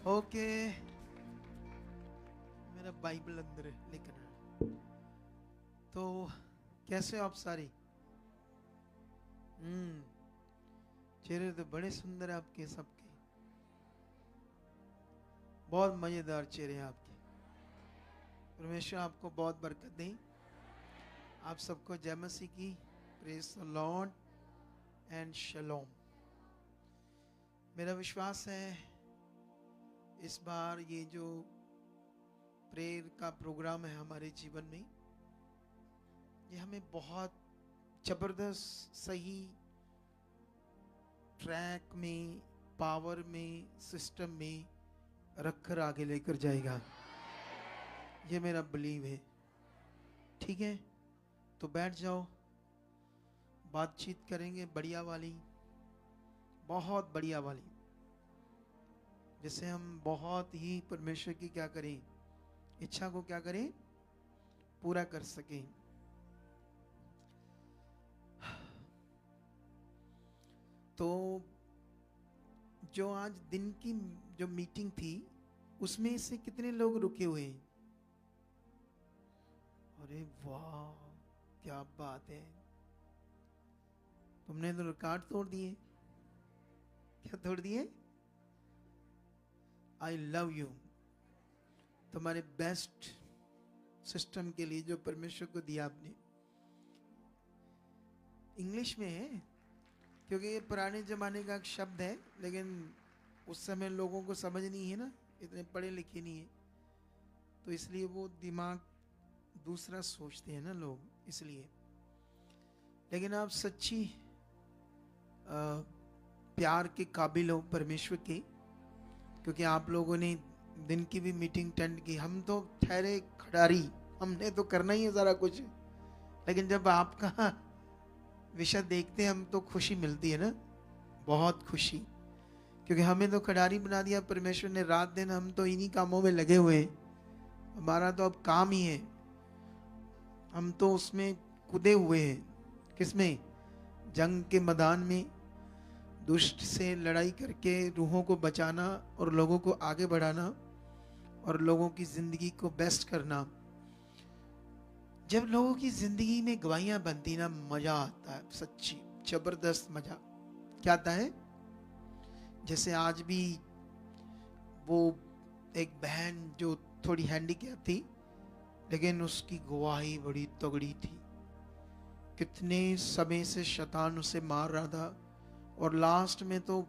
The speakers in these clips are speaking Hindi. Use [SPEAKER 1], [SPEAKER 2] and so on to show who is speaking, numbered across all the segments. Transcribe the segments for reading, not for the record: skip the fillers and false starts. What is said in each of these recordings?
[SPEAKER 1] ओके, मेरा बाइबल अंदर है लेकिन तो कैसे हो आप सारी? चेहरे तो बड़े सुंदर है आपके सबके, बहुत मजेदार चेहरे हैं आपके। परमेश्वर आपको बहुत बरकत दे। आप सबको जय मसीह की। Praise the lord and shalom. मेरा विश्वास है इस बार ये जो प्रेयर का प्रोग्राम है हमारे जीवन में, ये हमें बहुत जबरदस्त सही ट्रैक में, पावर में, सिस्टम में रखकर आगे लेकर जाएगा। ये मेरा बिलीव है। ठीक है, तो बैठ जाओ, बातचीत करेंगे बढ़िया वाली, बहुत बढ़िया वाली, जिससे हम बहुत ही परमेश्वर की क्या करें, इच्छा को क्या करें, पूरा कर सकें। तो जो आज दिन की जो मीटिंग थी उसमें से कितने लोग रुके हुए हैं? अरे वाह, क्या बात है, तुमने तो रिकॉर्ड तोड़ दिए। क्या तोड़ दिए? I love you. तुम्हारे बेस्ट सिस्टम के लिए जो परमेश्वर को दिया आपने। इंग्लिश में है क्योंकि ये पुराने जमाने का एक शब्द है, लेकिन उस समय लोगों को समझ नहीं है ना, इतने पढ़े लिखे नहीं है, तो इसलिए वो दिमाग दूसरा सोचते हैं ना लोग, इसलिए। लेकिन आप सच्ची प्यार के काबिल हो परमेश्वर के, क्योंकि आप लोगों ने दिन की भी मीटिंग अटेंड की। हम तो ठहरे खिडारी, हमने तो करना ही है सारा कुछ, लेकिन जब आपका विषय देखते हैं हम तो खुशी मिलती है ना, बहुत खुशी, क्योंकि हमें तो खिडारी बना दिया परमेश्वर ने। रात दिन हम तो इन्हीं कामों में लगे हुए हैं, हमारा तो अब काम ही है, हम तो उसमें कूदे हुए हैं। किसमें? जंग के मैदान में, दुष्ट से लड़ाई करके रूहों को बचाना और लोगों को आगे बढ़ाना और लोगों की जिंदगी को बेस्ट करना। जब लोगों की जिंदगी में गवाहियां बनती ना, मजा आता है, सच्ची जबरदस्त मजा। क्या आता है? जैसे आज भी वो एक बहन जो थोड़ी हैंडीकैप थी, लेकिन उसकी गवाही बड़ी तगड़ी थी। कितने समय से शैतान उसे मार रहा था और लास्ट में तो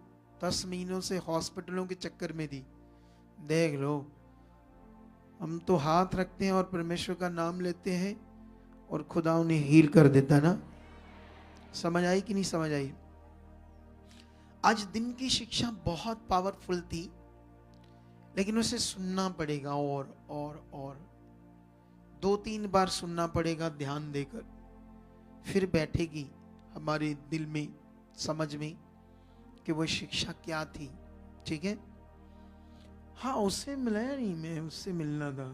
[SPEAKER 1] 10 महीनों से हॉस्पिटलों के चक्कर में थी। देख लो, हम तो हाथ रखते हैं और परमेश्वर का नाम लेते हैं और खुदा उन्हें हील कर देता ना। समझ आई कि नहीं समझ आई? आज दिन की शिक्षा बहुत पावरफुल थी, लेकिन उसे सुनना पड़ेगा और 2-3 बार सुनना पड़ेगा ध्यान देकर, फिर बैठेगी हमारे दिल में, समझ में कि वो शिक्षा क्या थी। ठीक है? हाँ, उससे मिलाया नहीं, मैं उससे मिलना था,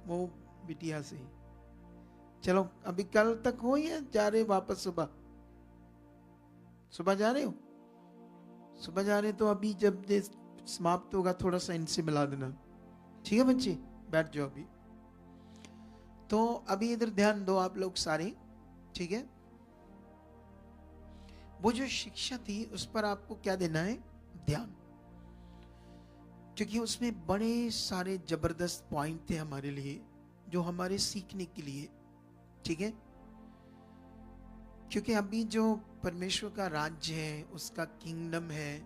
[SPEAKER 1] वो बिटिया से। चलो, अभी कल तक हो या जा रहे वापस? सुबह सुबह जा रहे हो? सुबह जा रहे तो अभी जब समाप्त होगा थोड़ा सा इनसे मिला देना। ठीक है बच्चे, बैठ जाओ अभी। तो अभी इधर ध्यान दो आप लोग सारे, ठीक है? वो जो शिक्षा थी उस पर आपको क्या देना है? ध्यान, क्योंकि उसमें बड़े सारे जबरदस्त पॉइंट थे हमारे लिए, जो हमारे सीखने के लिए। ठीक है? क्योंकि अभी जो परमेश्वर का राज्य है, उसका किंगडम है,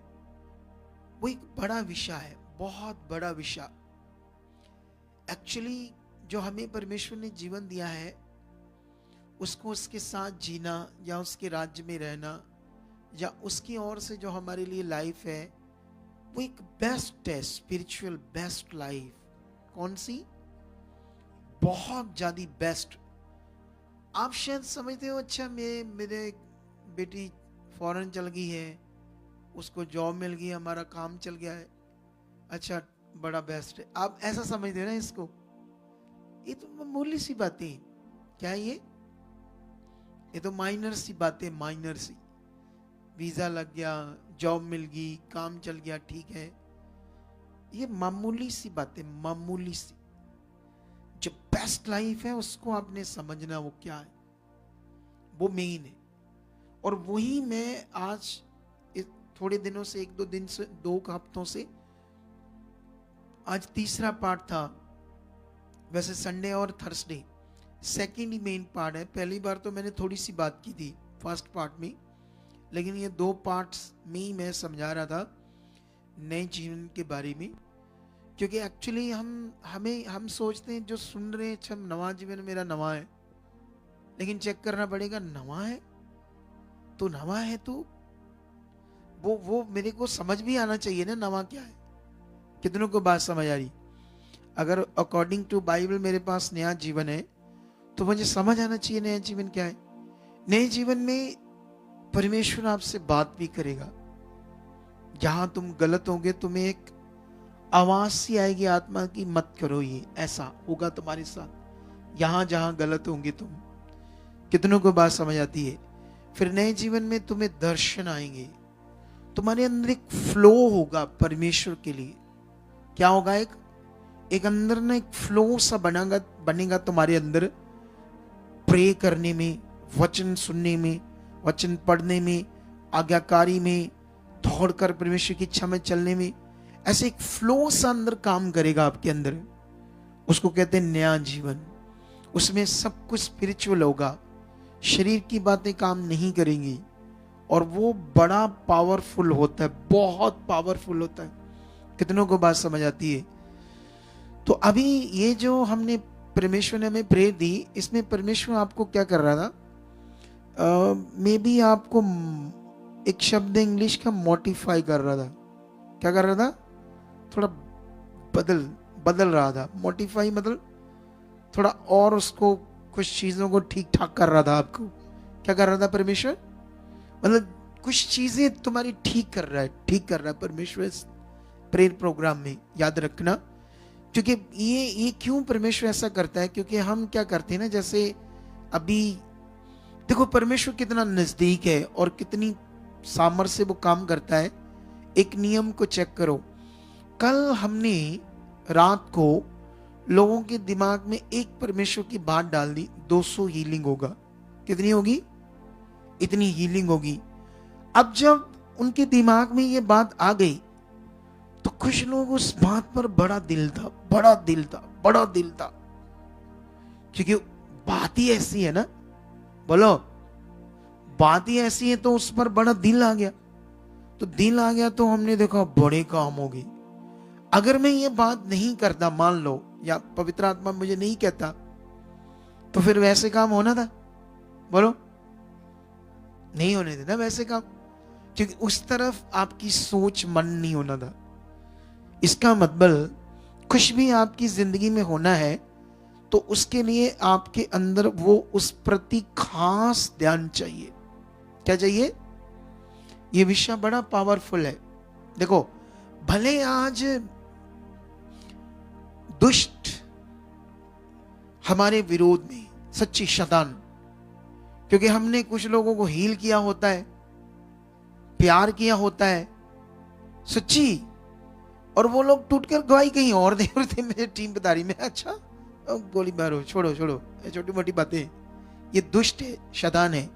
[SPEAKER 1] वो एक बड़ा विषय है, बहुत बड़ा विषय। एक्चुअली जो हमें परमेश्वर ने जीवन दिया है, उसको उसके साथ जीना या उसके राज्य में रहना या उसकी ओर से जो हमारे लिए लाइफ है, वो एक बेस्ट है, स्पिरिचुअल बेस्ट लाइफ। कौन सी? बहुत ज्यादा बेस्ट। आप शायद समझते हो, अच्छा मेरे बेटी फॉरेन चल गई है, उसको जॉब मिल गई, हमारा काम चल गया है, अच्छा बड़ा बेस्ट है। आप ऐसा समझते हो ना इसको? ये तो मामूली सी बातें। क्या है ये तो माइनर सी बातें, माइनर सी। वीजा लग गया, जॉब मिल गई, काम चल गया, ठीक है, ये मामूली सी बातें, मामूली सी। जो बेस्ट लाइफ है उसको आपने समझना वो क्या है, वो मेन है। और वही मैं आज थोड़े दिनों से, 1-2 दिन से, 2 हफ्तों से, आज तीसरा पार्ट था। वैसे संडे और थर्सडे सेकंड ही मेन पार्ट है। पहली बार तो मैंने थोड़ी सी बात की थी फर्स्ट पार्ट में, लेकिन ये 2 पार्ट्स में ही मैं समझा रहा था नए जीवन के बारे में। क्योंकि एक्चुअली हम सोचते हैं जो सुन रहे हैं, अच्छा नवा जीवन मेरा नवा है, लेकिन चेक करना पड़ेगा नवा है तो नवा है तो वो मेरे को समझ भी आना चाहिए ना नवा क्या है। कितनों को बात समझ आ रही? अगर अकॉर्डिंग टू बाइबल मेरे पास नया जीवन है तो मुझे समझ आना चाहिए नया जीवन क्या है। नए जीवन में परमेश्वर आपसे बात भी करेगा। जहां तुम गलत होगे तुम्हें एक आवाज सी आएगी आत्मा की, मत करो ये, ऐसा होगा तुम्हारे साथ। यहां जहां गलत होंगे तुम। कितनों को बात समझ आती है? फिर नए जीवन में तुम्हें दर्शन आएंगे, तुम्हारे अंदर एक फ्लो होगा परमेश्वर के लिए। क्या होगा? एक अंदर ना एक फ्लो सा बनेगा तुम्हारे अंदर, प्रे करने में, वचन सुनने में, वचन पढ़ने में, आज्ञाकारी में, दौड़कर परमेश्वर की इच्छा में चलने में। ऐसे एक फ्लो सा अंदर काम करेगा आपके अंदर। उसको कहते हैं नया जीवन। उसमें सब कुछ स्पिरिचुअल होगा, शरीर की बातें काम नहीं करेंगी, और वो बड़ा पावरफुल होता है, बहुत पावरफुल होता है। कितनों को बात समझ आती है? तो अभी ये जो हमने परमेश्वर ने हमें प्रेयर दी, इसमें परमेश्वर आपको क्या कर रहा था? मे बी आपको एक शब्द इंग्लिश का मोटिफाई कर रहा था। क्या कर रहा था? थोड़ा बदल रहा था। मोटिफाई मतलब थोड़ा और उसको, कुछ चीजों को ठीक ठाक कर रहा था आपको। क्या कर रहा था परमेश्वर? मतलब कुछ चीजें तुम्हारी ठीक कर रहा है परमेश्वर प्रेयर प्रोग्राम में। याद रखना, क्योंकि ये क्यों परमेश्वर ऐसा करता है? क्योंकि हम क्या करते हैं ना, जैसे अभी देखो परमेश्वर कितना नजदीक है और कितनी सामर्थ्य से वो काम करता है। एक नियम को चेक करो। कल हमने रात को लोगों के दिमाग में एक परमेश्वर की बात डाल दी, 200 हीलिंग होगा। कितनी होगी? इतनी हीलिंग होगी। अब जब उनके दिमाग में ये बात आ गई तो कुछ लोग उस बात पर बड़ा दिल था, क्योंकि बात ही ऐसी है ना। बोलो, बात ही ऐसी है तो उस पर बड़ा दिल आ गया। तो दिल आ गया तो हमने देखा बड़े काम हो गए। अगर मैं ये बात नहीं करता, मान लो, या पवित्र आत्मा मुझे नहीं कहता, तो फिर वैसे काम होना था? बोलो, नहीं होने देना वैसे काम, क्योंकि उस तरफ आपकी सोच मन नहीं होना था। इसका मतलब कुछ भी आपकी जिंदगी में होना है तो उसके लिए आपके अंदर वो उस प्रति खास ध्यान चाहिए। क्या चाहिए? ये विषय बड़ा पावरफुल है। देखो, भले आज दुष्ट हमारे विरोध में, सच्ची शैतान, क्योंकि हमने कुछ लोगों को हील किया होता है, प्यार किया होता है सच्ची, और वो लोग टूटकर गवाही कहीं और दे रहे थे। मेरी टीम बता रही, मैं अच्छा गोली मारो, छोड़ो छोटी मोटी बातें। ये दुष्ट है, शैतान है,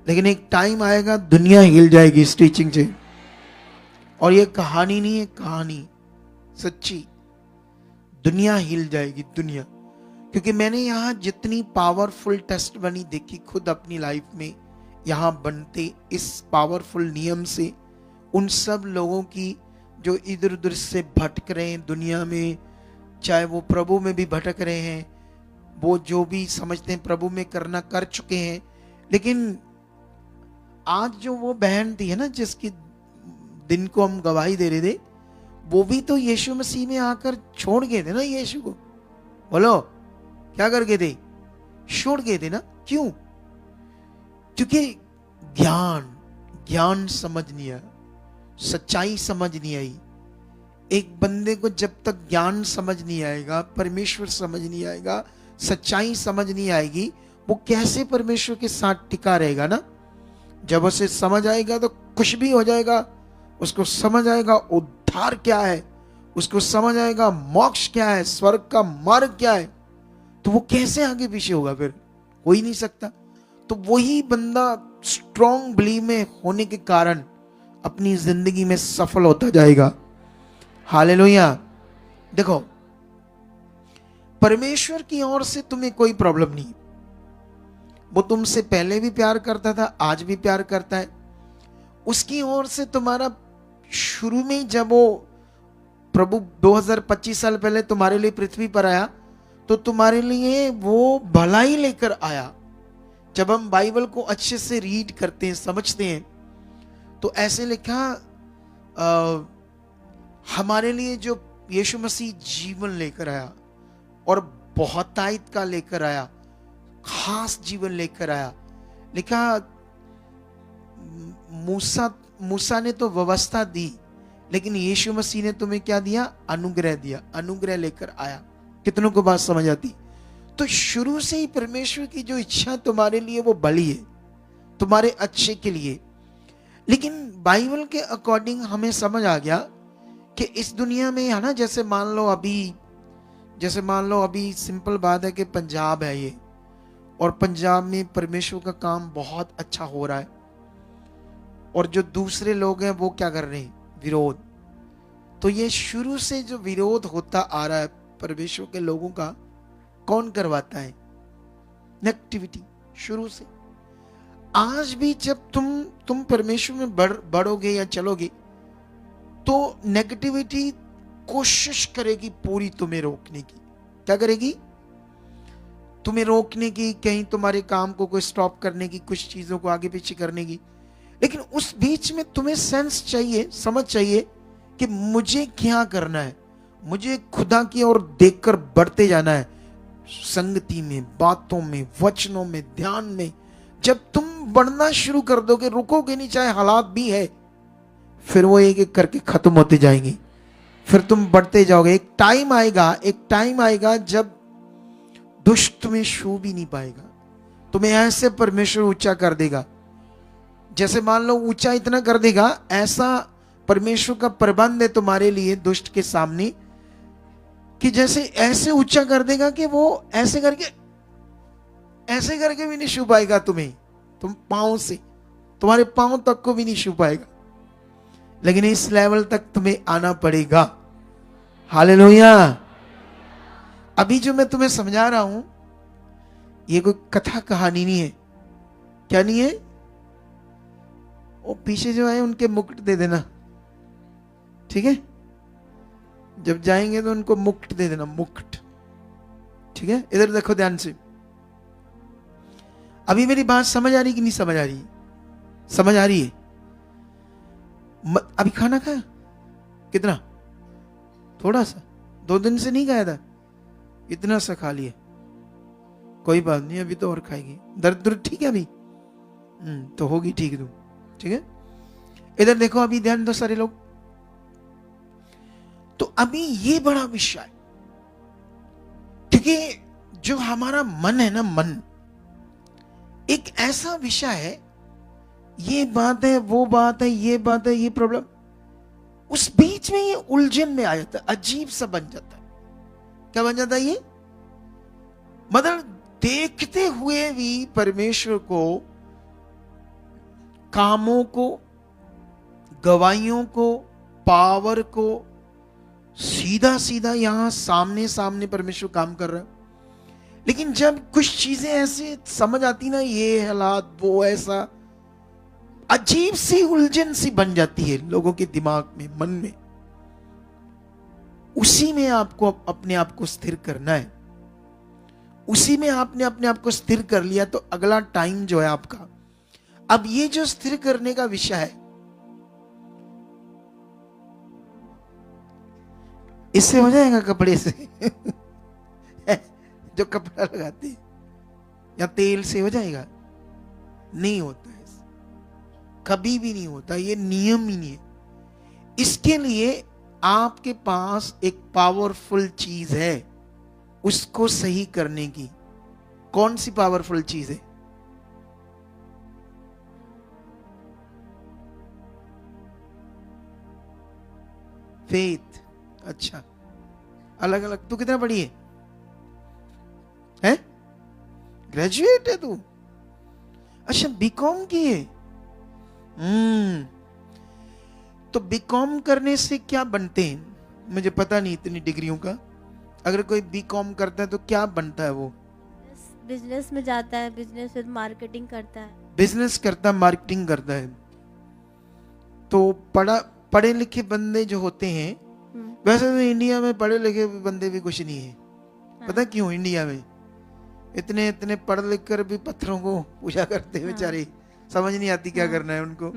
[SPEAKER 1] लेकिन एक टाइम आएगा दुनिया हिल जाएगी इस टीचिंग से। और ये कहानी नहीं है, कहानी सच्ची, दुनिया हिल जाएगी, दुनिया। क्योंकि मैंने यहाँ जितनी पावरफुल टेस्ट बनी देखी खुद अपनी लाइफ में, यहाँ बनते इस पावरफुल नियम से, उन सब लोगों की जो इधर उधर से भटक रहे हैं दुनिया में, चाहे वो प्रभु में भी भटक रहे हैं, वो जो भी समझते हैं प्रभु में करना कर चुके हैं। लेकिन आज जो वो बहन थी है ना, जिसकी दिन को हम गवाही दे रहे थे, वो भी तो यीशु मसीह में आकर छोड़ गए थे ना यीशु को। बोलो, क्या कर गए थे? छोड़ गए थे ना। क्यों? क्योंकि ज्ञान समझ नहीं आया, सच्चाई समझ नहीं आई। एक बंदे को जब तक ज्ञान समझ नहीं आएगा, परमेश्वर समझ नहीं आएगा, सच्चाई समझ नहीं आएगी, वो कैसे परमेश्वर के साथ टिका रहेगा ना। जब उसे समझ आएगा तो कुछ भी हो जाएगा, उसको समझ आएगा उद्धार क्या है, उसको समझ आएगा मोक्ष क्या है, स्वर्ग का मार्ग क्या है, तो वो कैसे आगे पीछे होगा? फिर हो ही नहीं सकता। तो वही बंदा स्ट्रॉन्ग बिलीव में होने के कारण अपनी जिंदगी में सफल होता जाएगा। हालेलुया। देखो, परमेश्वर की ओर से तुम्हें कोई प्रॉब्लम नहीं। वो तुमसे पहले भी प्यार करता था, आज भी प्यार करता है। उसकी ओर से तुम्हारा शुरू में जब वो प्रभु 2025 साल पहले तुम्हारे लिए पृथ्वी पर आया, तो तुम्हारे लिए वो भलाई लेकर आया। जब हम बाइबल को अच्छे से रीड करते हैं, समझते हैं, तो ऐसे लिखा हमारे लिए जो यीशु मसीह जीवन लेकर आया और बहुतायत का लेकर आया, खास जीवन लेकर आया। लिखा मूसा ने तो व्यवस्था दी, लेकिन यीशु मसीह ने तुम्हें क्या दिया? अनुग्रह दिया। अनुग्रह लेकर आया। कितनों को बात समझ आती? तो शुरू से ही परमेश्वर की जो इच्छा तुम्हारे लिए वो भली है, तुम्हारे अच्छे के लिए। लेकिन बाइबल के अकॉर्डिंग हमें समझ आ गया कि इस दुनिया में है ना, जैसे मान लो अभी सिंपल बात है कि पंजाब है ये, और पंजाब में परमेश्वर का काम बहुत अच्छा हो रहा है, और जो दूसरे लोग हैं वो क्या कर रहे हैं? विरोध। तो ये शुरू से जो विरोध होता आ रहा है परमेश्वर के लोगों का, कौन करवाता है? नेगेटिविटी। शुरू से आज भी जब तुम परमेश्वर में बढ़ोगे या चलोगे, तो नेगेटिविटी कोशिश करेगी पूरी तुम्हें रोकने की। क्या करेगी? तुम्हें रोकने की, कहीं तुम्हारे काम को कोई स्टॉप करने की, कुछ चीजों को आगे पीछे करने की। लेकिन उस बीच में तुम्हें सेंस चाहिए, समझ चाहिए कि मुझे क्या करना है। मुझे खुदा की ओर देखकर बढ़ते जाना है, संगति में, बातों में, वचनों में, ध्यान में। जब तुम बढ़ना शुरू कर दोगे, रुकोगे नहीं, चाहे हालात भी है, फिर वो एक एक करके खत्म होते जाएंगे। फिर तुम बढ़ते जाओगे। एक टाइम आएगा जब दुष्ट तुम्हें छू भी नहीं पाएगा। तुम्हें ऐसे परमेश्वर ऊंचा कर देगा, जैसे मान लो ऊंचा इतना कर देगा, ऐसा परमेश्वर का प्रबंध है तुम्हारे लिए दुष्ट के सामने, कि जैसे ऐसे ऊंचा कर देगा कि वो ऐसे करके भी नहीं छू पाएगा तुम्हें। तुम पांव से, तुम्हारे पांव तक को भी नहीं छू पाएगा। लेकिन इस लेवल तक तुम्हें आना पड़ेगा। हालेलुया। अभी जो मैं तुम्हें समझा रहा हूं, ये कोई कथा कहानी नहीं है। क्या नहीं है? वो पीछे जो है उनके मुकुट दे देना, ठीक है? जब जाएंगे तो उनको मुकुट दे देना, मुकुट, ठीक है? इधर देखो ध्यान से। अभी मेरी बात समझ आ रही कि नहीं समझ आ रही? समझ आ रही है? अभी खाना खाया? कितना? थोड़ा सा। 2 दिन से नहीं खाया था, इतना सा खा लिया। कोई बात नहीं, अभी तो और खाएगी। दर्द ठीक है अभी? तो होगी ठीक तुम, ठीक है? इधर देखो, अभी ध्यान दो सारे लोग। तो अभी ये बड़ा विषय है, क्योंकि जो हमारा मन है ना, मन एक ऐसा विषय है, ये बात है, वो बात है, ये बात है, ये प्रॉब्लम, उस बीच में ये उलझन में आ जाता है, अजीब सा बन जाता है। क्या बन जाता है ये? मतलब देखते हुए भी परमेश्वर को, कामों को, गवाहियों को, पावर को, सीधा सीधा यहां सामने सामने परमेश्वर काम कर रहा है। लेकिन जब कुछ चीजें ऐसे समझ आती ना, ये हालात, वो ऐसा, अजीब सी उलझन सी बन जाती है लोगों के दिमाग में, मन में। उसी में आपको अपने आप को स्थिर करना है। उसी में आपने अपने आप को स्थिर कर लिया तो अगला टाइम जो है आपका, अब ये जो स्थिर करने का विषय है, इससे हो जाएगा कपड़े से जो कपड़ा लगाते हैं, या तेल से हो जाएगा? नहीं होता है, कभी भी नहीं होता। ये नियम ही नहीं है। इसके लिए आपके पास एक पावरफुल चीज है उसको सही करने की। कौन सी पावरफुल चीज है? फेथ। अच्छा, अलग अलग। तू कितना पढ़ी है? ग्रेजुएट है तू? अच्छा, बीकॉम की है। तो बीकॉम करने से क्या बनते हैं? मुझे पता नहीं इतनी डिग्रियों का। अगर कोई बीकॉम करता है तो क्या बनता है वो?
[SPEAKER 2] बिजनेस में जाता है, बिजनेस विद मार्केटिंग करता है।
[SPEAKER 1] बिजनेस करता है, मार्केटिंग करता है। तो पढ़े लिखे बंदे जो होते हैं, वैसे तो इंडिया में पढ़े लिखे बंदे भी कुछ नहीं है।
[SPEAKER 2] हाँ।
[SPEAKER 1] पता क्यों? इंडिया में इतने इतने पढ़ लिख कर भी पत्थरों को पूजा करते हैं बेचारे। समझ नहीं आती क्या करना है उनको।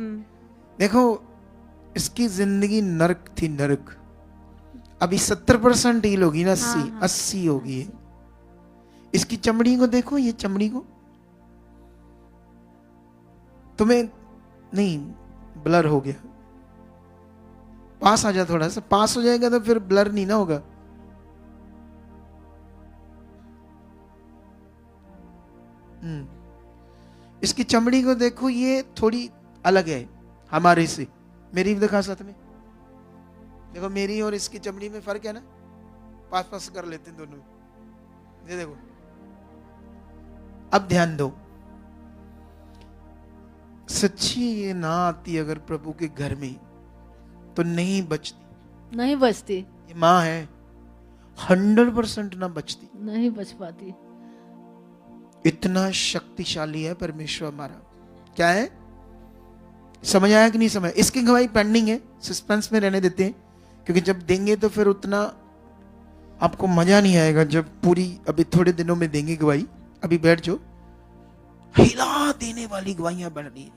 [SPEAKER 1] देखो, इसकी जिंदगी नरक थी, नरक। अभी 70% हील होगी ना, 80 होगी। इसकी चमड़ी को देखो, ये चमड़ी को। तुम्हें नहीं, ब्लर हो गया। पास आ जा, थोड़ा सा पास हो जाएगा तो फिर ब्लर नहीं ना होगा। इसकी चमड़ी को देखो, ये थोड़ी अलग है हमारे से। मेरी भी दिखा साथ में। देखो, मेरी और इसकी चमड़ी में फर्क है ना। पास पास कर लेते हैं दोनों। ये देखो। अब ध्यान दो, सच्ची ये ना आती अगर प्रभु के घर में तो नहीं बचती।
[SPEAKER 3] नहीं बचती।
[SPEAKER 1] ये माँ है, 100% ना बचती,
[SPEAKER 3] नहीं बच पाती।
[SPEAKER 1] इतना शक्तिशाली है परमेश्वर हमारा। क्या है? समझ आया कि नहीं समझ? इसकी गवाही पेंडिंग है, सस्पेंस में रहने देते हैं, क्योंकि जब देंगे तो फिर उतना आपको मजा नहीं आएगा। जब पूरी अभी थोड़े दिनों में देंगे गवाही, अभी बैठ जाओ। हिला देने वाली गवाहियां बढ़ रही है।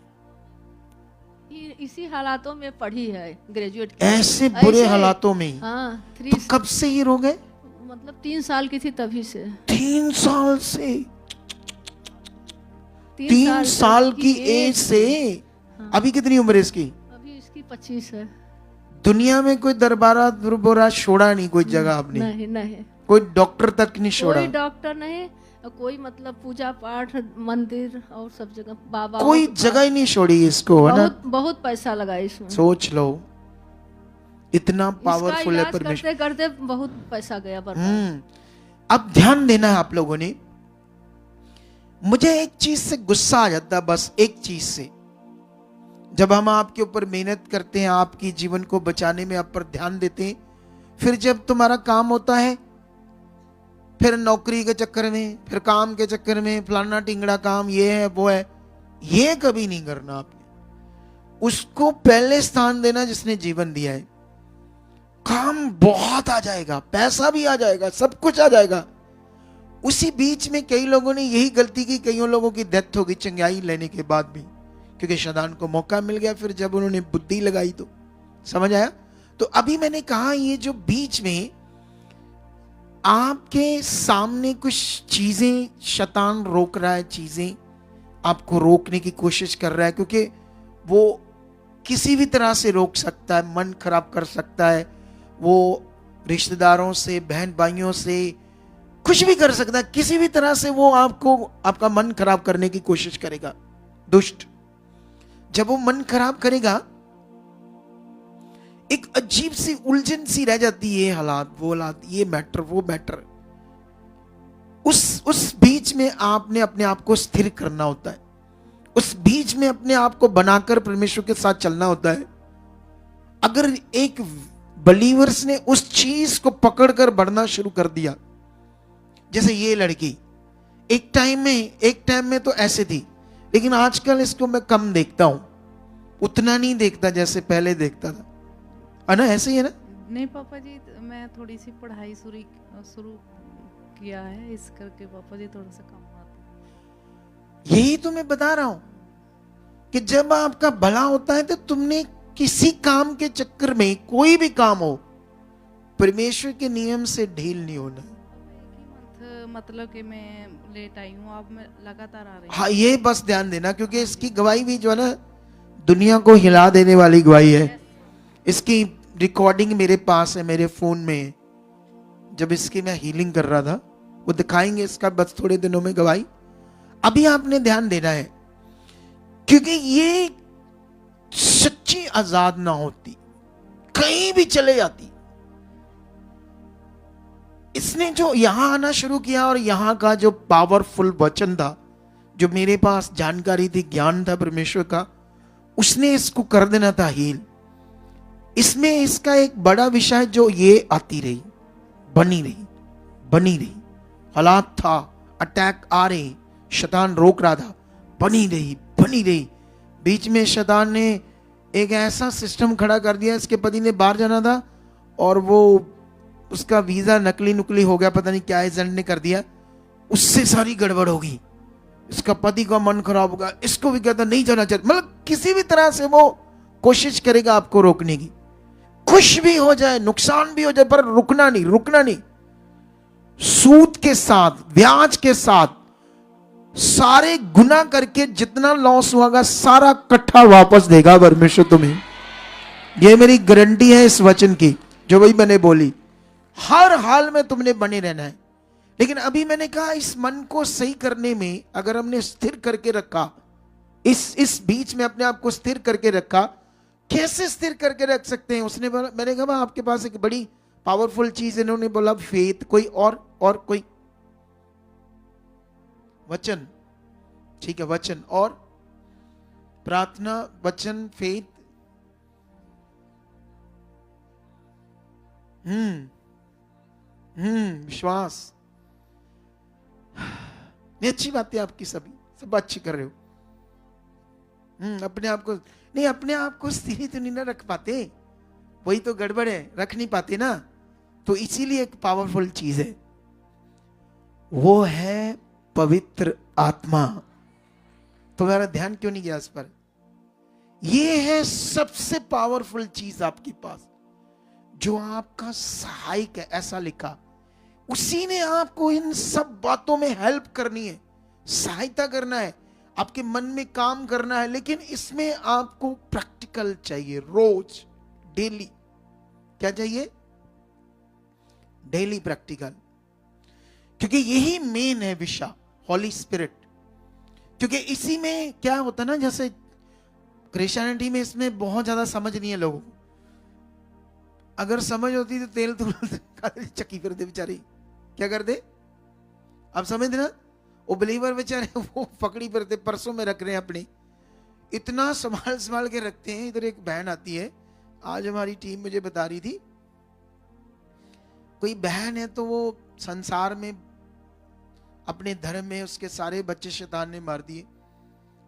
[SPEAKER 3] इसी हालातों में पढ़ी है, ग्रेजुएट
[SPEAKER 1] ऐसे बुरे हालातों में।
[SPEAKER 3] हाँ,
[SPEAKER 1] तो कब से ये रोग है?
[SPEAKER 3] मतलब 3 साल की थी तभी से।
[SPEAKER 1] 3 साल से? 3 साल की एज से? हाँ। अभी कितनी उम्र है इसकी?
[SPEAKER 3] अभी इसकी 25 है।
[SPEAKER 1] दुनिया में कोई दरबारा दुर्बोरा छोड़ा नहीं, कोई जगह आपने?
[SPEAKER 3] नहीं नहीं।
[SPEAKER 1] कोई डॉक्टर तक नहीं छोड़ा?
[SPEAKER 3] कोई डॉक्टर नहीं, कोई मतलब पूजा पाठ, मंदिर और सब जगह बाबा,
[SPEAKER 1] कोई जगह ही नहीं छोड़ी इसको, है ना?
[SPEAKER 3] बहुत पैसा लगा इसमें।
[SPEAKER 1] सोच लो, इतना पावरफुल है
[SPEAKER 3] परमेश्वर। करते करते बहुत पैसा गया।
[SPEAKER 1] अब ध्यान देना है आप लोगों ने। मुझे एक चीज से गुस्सा आ जाता है, बस एक चीज से। जब हम आपके ऊपर मेहनत करते हैं, आपकी जीवन को बचाने में आप पर ध्यान देते हैं, फिर जब तुम्हारा काम होता है, फिर नौकरी के चक्कर में, फिर काम के चक्कर में, फलाना टिंगड़ा काम, ये है वो है, ये कभी नहीं करना आपने। उसको पहले स्थान देना जिसने जीवन दिया है। काम बहुत आ जाएगा, पैसा भी आ जाएगा, सब कुछ आ जाएगा। उसी बीच में कई लोगों ने यही गलती की, कईयों लोगों की डेथ हो गई चंगाई लेने के बाद भी, क्योंकि शैतान को मौका मिल गया। फिर जब उन्होंने बुद्धि लगाई तो समझ आया। तो अभी मैंने कहा, ये जो बीच में आपके सामने कुछ चीजें शैतान रोक रहा है, चीजें आपको रोकने की कोशिश कर रहा है, क्योंकि वो किसी भी तरह से रोक सकता है, मन खराब कर सकता है, वो रिश्तेदारों से, बहन भाइयों से कुछ भी कर सकता है। किसी भी तरह से वो आपको, आपका मन खराब करने की कोशिश करेगा, दुष्ट। जब वो मन खराब करेगा, एक अजीब सी उलझन सी रह जाती है, ये हालात, वो हालात, ये मैटर, वो मैटर। उस बीच में आपने अपने आप को स्थिर करना होता है। उस बीच में अपने आप को बनाकर परमेश्वर के साथ चलना होता है। अगर एक बलीवर्स ने उस चीज को पकड़कर बढ़ना शुरू कर दिया, जैसे ये लड़की एक टाइम में तो ऐसे थी, लेकिन आजकल इसको मैं कम देखता हूं, उतना नहीं देखता जैसे पहले देखता था, है ना? ऐसे ही है ना?
[SPEAKER 4] नहीं पापा जी, मैं थोड़ी सी पढ़ाई शुरू किया है, इस करके पापा जी थोड़ा सा कम आता।
[SPEAKER 1] यही तो मैं बता रहा हूं कि जब आपका भला होता है तो तुमने किसी काम के चक्कर में, कोई भी काम हो, परमेश्वर के नियम से ढील नहीं होना।
[SPEAKER 4] मतलब कि मैं लेट आई हूँ, अब मैं लगातार आ रही हूँ।
[SPEAKER 1] हाँ, ये बस ध्यान देना, क्योंकि इसकी गवाही भी जो है ना, दुनिया को हिला देने वाली गवाही है। इसकी रिकॉर्डिंग मेरे पास है, मेरे फोन में। जब इसकी मैं हीलिंग कर रहा था, वो दिखाएंगे इसका बस थोड़े दिनों में गवाही। अभी आपने ध्यान देना है, क्योंकि ये सच्ची आजाद ना होती, कहीं भी चले जाती, इसने जो यहां आना शुरू किया और यहां का जो पावरफुल वचन था, जो मेरे पास जानकारी थी, ज्ञान था परमेश्वर का, उसने इसको कर देना था हील। इसमें इसका एक बड़ा विषय जो ये आती रही, बनी रही, हालात था, अटैक आ रहे, शैतान रोक रहा था, बनी रही। बीच में शैतान ने एक ऐसा सिस्टम खड़ा कर दिया, इसके पति ने बाहर जाना था और वो उसका वीजा नकली हो गया, पता नहीं क्या एजेंट ने कर दिया, उससे सारी गड़बड़ होगी, इसका पति का मन खराब होगा, इसको भी कहता नहीं जाना चाहिए, मतलब किसी भी तरह से वो कोशिश करेगा आपको रोकने की, कुछ भी हो जाए, नुकसान भी हो जाए, पर रुकना नहीं। सूद के साथ, ब्याज के साथ, सारे गुना करके जितना लॉस हुआ सारा इकट्ठा वापस देगा परमेश्वर तुम्हें। ये मेरी गारंटी है इस वचन की, जो वही मैंने बोली। हर हाल में तुमने बने रहना है। लेकिन अभी मैंने कहा इस मन को सही करने में अगर हमने स्थिर करके रखा, इस बीच में अपने आप को स्थिर करके रखा, कैसे स्थिर करके रख सकते हैं? उसने बोला, मैंने कहा आपके पास एक बड़ी पावरफुल चीज, इन्होंने बोला फेथ, कोई और कोई वचन, ठीक है, वचन और प्रार्थना, वचन, फेथ, विश्वास। नहीं, अच्छी बात है आपकी, सब अच्छी कर रहे हो। अपने आप को स्थिर तो नहीं ना रख पाते, वही तो गड़बड़ है, रख नहीं पाते ना। तो इसीलिए एक पावरफुल चीज है, वो है पवित्र आत्मा। तुम्हारा ध्यान क्यों नहीं गया इस पर? ये है सबसे पावरफुल चीज आपके पास, जो आपका सहायक है, ऐसा लिखा। उसी ने आपको इन सब बातों में हेल्प करनी है, सहायता करना है, आपके मन में काम करना है। लेकिन इसमें आपको प्रैक्टिकल चाहिए, रोज, डेली। क्या चाहिए? Daily practical. क्योंकि यही मेन है विषय, हॉली स्पिरिट। क्योंकि इसी में क्या होता ना, जैसे क्रिश्चियनिटी में इसमें बहुत ज्यादा समझ नहीं है लोगों को। अगर समझ होती तो तेल चक्की कर दे बेचारी, क्या कर दे? आप समझ ना, वो बिलीवर बेचारे वो पकड़ी फिरते, परसों में रख रहे हैं अपनी, इतना संभाल के रखते हैं। इधर एक बहन आती है, आज हमारी टीम मुझे बता रही थी, कोई बहन है तो वो संसार में, अपने धर्म में उसके सारे बच्चे शैतान ने मार दिए,